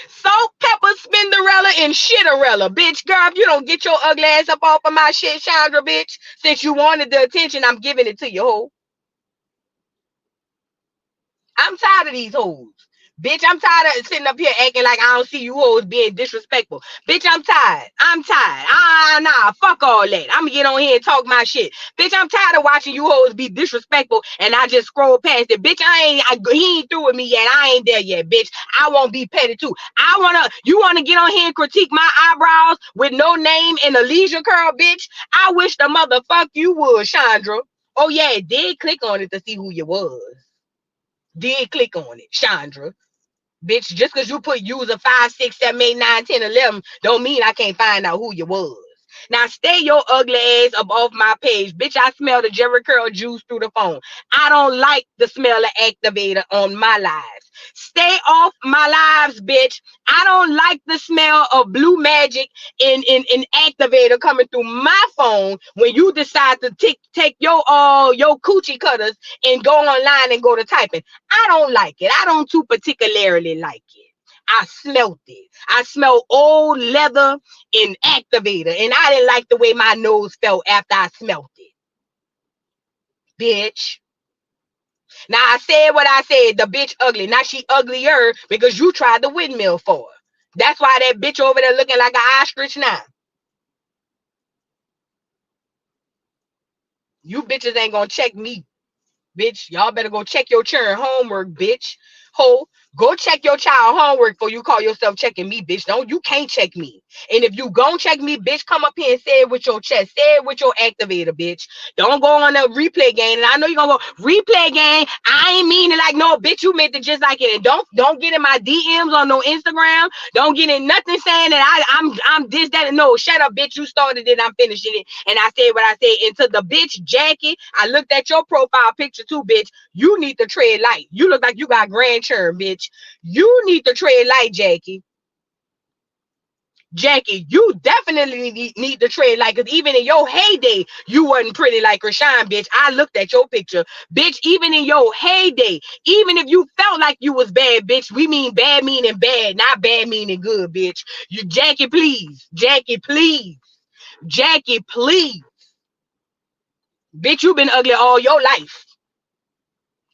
Salt, pepper, Spinderella, and Shitarella, bitch. Girl, if you don't get your ugly ass up off of my shit, Chandra, bitch. Since you wanted the attention, I'm giving it to you, ho. I'm tired of these hoes. Bitch, I'm tired of sitting up here acting like I don't see you hoes being disrespectful. Bitch, I'm tired. Nah, fuck all that. I'm gonna get on here and talk my shit. Bitch, I'm tired of watching you hoes be disrespectful and I just scroll past it. Bitch, he ain't through with me yet. I ain't there yet, bitch. I won't be petty too. You wanna get on here and critique my eyebrows with no name and a leisure curl, bitch? I wish the motherfuck you would, Chandra. Oh yeah, it did click on it to see who you was. Did click on it, Chandra. Bitch, just because you put user 5, 6, 7, 8, 9, 10, 11, don't mean I can't find out who you was. Now stay your ugly ass up off my page. Bitch, I smell the Jerry Curl juice through the phone. I don't like the smell of activator on my lives. Stay off my lives, bitch. I don't like the smell of blue magic in activator coming through my phone when you decide to take your coochie cutters and go online and go to typing. I don't like it. I don't too particularly like it. I smelled it. I smelled old leather and activator, and I didn't like the way my nose felt after I smelled it. Bitch. Now I said what I said. The bitch ugly. Now she uglier because you tried the windmill for her. That's why that bitch over there looking like an ostrich now. You bitches ain't gonna check me. Bitch, y'all better go check your children homework, bitch. Ho, go check your child homework before you call yourself checking me, bitch. You can't check me. And if you gon' check me, bitch, come up here and say it with your chest. Say it with your activator, bitch. Don't go on a replay game. And I know you're gonna go replay game. I ain't mean it like no, bitch, you meant it just like it. And don't get in my DMs on no Instagram. Don't get in nothing saying that I'm this, that, and no. Shut up, bitch. You started it, I'm finishing it. And I said what I said. And to the bitch, Jackie, I looked at your profile picture too, bitch. You need to tread light. You look like you got grandchildren, bitch. You need to tread light, Jackie. Jackie, you definitely need to tread light, because even in your heyday, you wasn't pretty like Rashawn, bitch. I looked at your picture. Bitch, even in your heyday, even if you felt like you was bad, bitch, we mean bad meaning bad, not bad meaning good, bitch. You, Jackie, please. Jackie, please. Jackie, please. Bitch, you been ugly all your life.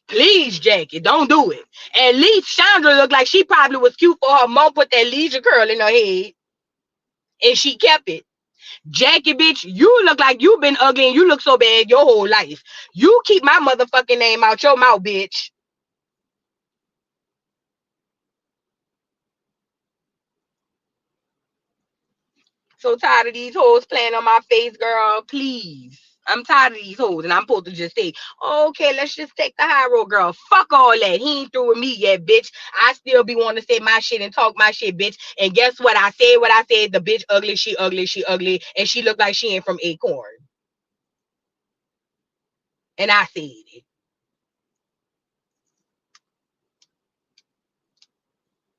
Please, Jackie, don't do it. At least Chandra looked like she probably was cute for her mom put that leisure curl in her head. And she kept it. Jackie, bitch, you look like you've been ugly and you look so bad your whole life. You keep my motherfucking name out your mouth, bitch. So tired of these hoes playing on my face, girl. Please. I'm tired of these hoes, and I'm supposed to just say, okay, let's just take the high road, girl. Fuck all that. He ain't through with me yet, bitch. I still be wanting to say my shit and talk my shit, bitch. And guess what? I said what I said. The bitch ugly, she ugly, she ugly, and she look like she ain't from Acorn. And I said it.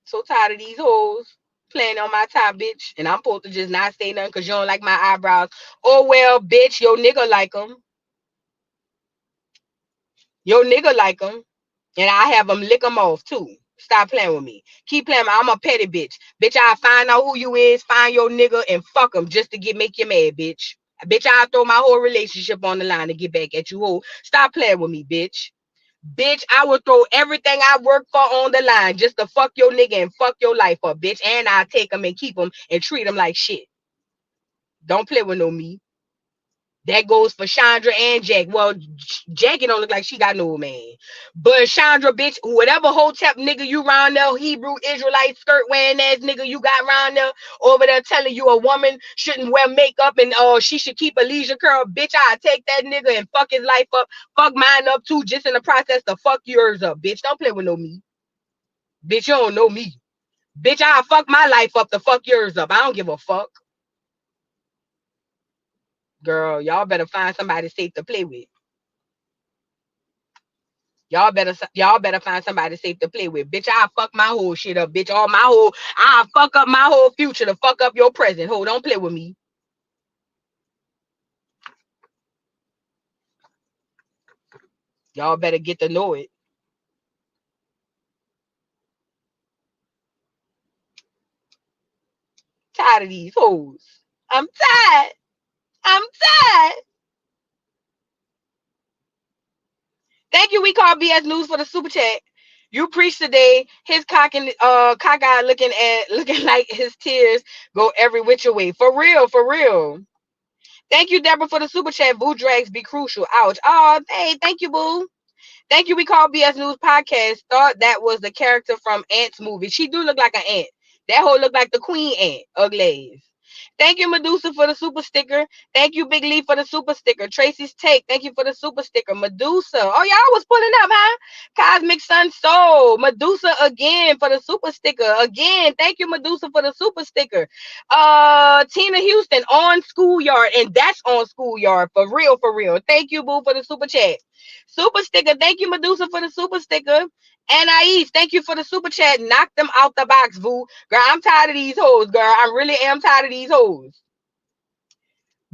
So tired of these hoes playing on my top, bitch. And I'm supposed to just not say nothing because you don't like my eyebrows. Oh, well, bitch, your nigga like them. Your nigga like them. And I have them lick them off, too. Stop playing with me. Keep playing. I'm a petty bitch. Bitch, I'll find out who you is, find your nigga, and fuck him just to make you mad, bitch. Bitch, I'll throw my whole relationship on the line to get back at you, ho. Stop playing with me, bitch. Bitch, I will throw everything I work for on the line just to fuck your nigga and fuck your life up, bitch. And I'll take him and keep him and treat him like shit. Don't play with no me. That goes for Shandra and Jack. Well, Jackie don't look like she got no man. But Shandra, bitch, whatever hotep nigga you round there, Hebrew Israelite skirt wearing ass nigga you got round there, over there telling you a woman shouldn't wear makeup and she should keep a leisure curl. Bitch, I'll take that nigga and fuck his life up. Fuck mine up too, just in the process to fuck yours up. Bitch, don't play with no me. Bitch, you don't know me. Bitch, I'll fuck my life up to fuck yours up. I don't give a fuck. Girl, y'all better find somebody safe to play with. Y'all better find somebody safe to play with. Bitch, I'll fuck my whole shit up, bitch. I'll fuck up my whole future to fuck up your present. Ho, don't play with me. Y'all better get to know it. Tired of these hoes. I'm tired. I'm tired. Thank you, We Call BS News, for the super chat. You preached today. His cockeyed looking like his tears go every which way. For real, for real. Thank you, Deborah, for the super chat. Boo drags be crucial. Ouch. Oh, hey, thank you, boo. Thank you, We Call BS News podcast. Thought that was the character from Ant's movie. She do look like an ant. That whole look like the queen ant. Ugly. Thank you, Medusa, for the super sticker. Thank you, Big Lee, for the super sticker. Tracy's Take, thank you for the super sticker. Medusa. Oh, y'all was pulling up, huh? Cosmic Sun Soul. Medusa again for the super sticker. Again, thank you, Medusa, for the super sticker. Tina Houston on Schoolyard, and that's on Schoolyard. For real, for real. Thank you, Boo, for the super chat. Super sticker. Thank you, Medusa, for the super sticker. Anais, thank you for the super chat. Knock them out the box, boo. Girl, I'm tired of these hoes, girl. I really am tired of these hoes.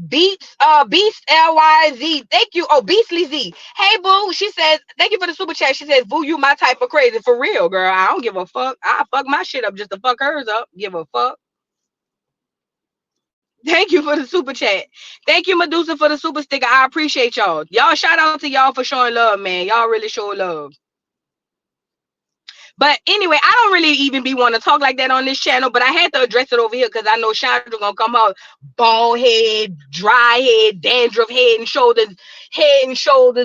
Beast LYZ. Thank you. Oh, Beastly Z. Hey, boo. She says, thank you for the super chat. She says, boo, you my type of crazy. For real, girl. I don't give a fuck. I'll fuck my shit up just to fuck hers up. Give a fuck. Thank you for the super chat. Thank you, Medusa, for the super sticker. I appreciate y'all. Y'all, shout out to y'all for showing love, man. Y'all really show love. But anyway, I don't really even be want to talk like that on this channel, but I had to address it over here because I know Shandra gonna come out bald head, dry head, dandruff head and shoulders,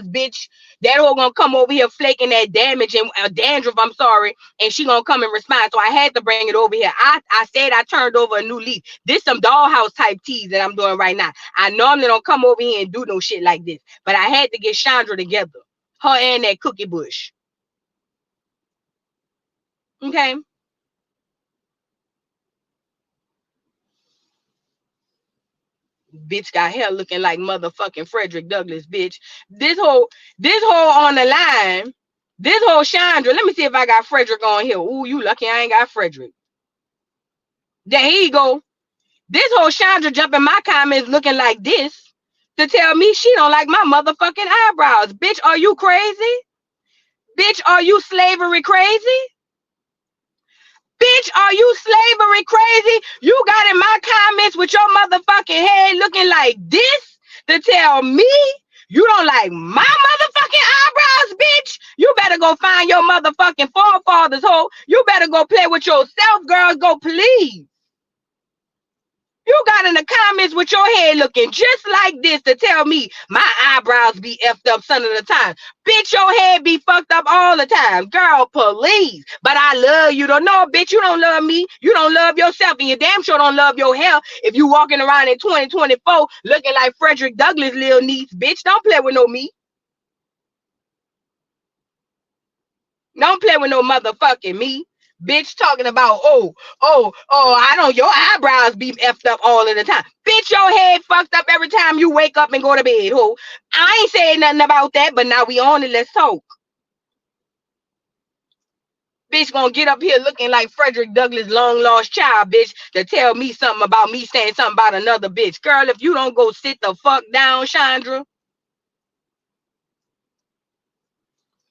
bitch. That hoe gonna come over here flaking that damage and dandruff, I'm sorry, and she gonna come and respond. So I had to bring it over here. I said I turned over a new leaf. This some dollhouse type teas that I'm doing right now. I normally don't come over here and do no shit like this, but I had to get Shandra together. Her and that cookie bush. Okay. Bitch got hair looking like motherfucking Frederick Douglass, bitch. This whole on the line. This whole Chandra. Let me see if I got Frederick on here. Ooh, you lucky I ain't got Frederick. There he go. This whole Chandra jumping my comments looking like this to tell me she don't like my motherfucking eyebrows. Bitch, are you crazy? Bitch, are you slavery crazy? Bitch, are you slavery crazy? You got in my comments with your motherfucking head looking like this to tell me you don't like my motherfucking eyebrows, bitch? You better go find your motherfucking forefathers, hoe. You better go play with yourself, girls. Go, please. You got in the comments with your head looking just like this to tell me my eyebrows be effed up some of the time. Bitch, your head be fucked up all the time. Girl, please. But I love you. Don't know, bitch, you don't love me. You don't love yourself. And you damn sure don't love your hair if you walking around in 2024 looking like Frederick Douglass' little niece. Bitch, don't play with no me. Don't play with no motherfucking me. Bitch talking about, I don't, your eyebrows be effed up all of the time. Bitch, your head fucked up every time you wake up and go to bed, ho. I ain't saying nothing about that, but now we on it, let's talk. Bitch gonna get up here looking like Frederick Douglass' long lost child, bitch, to tell me something about me saying something about another bitch. Girl, if you don't go sit the fuck down, Chandra.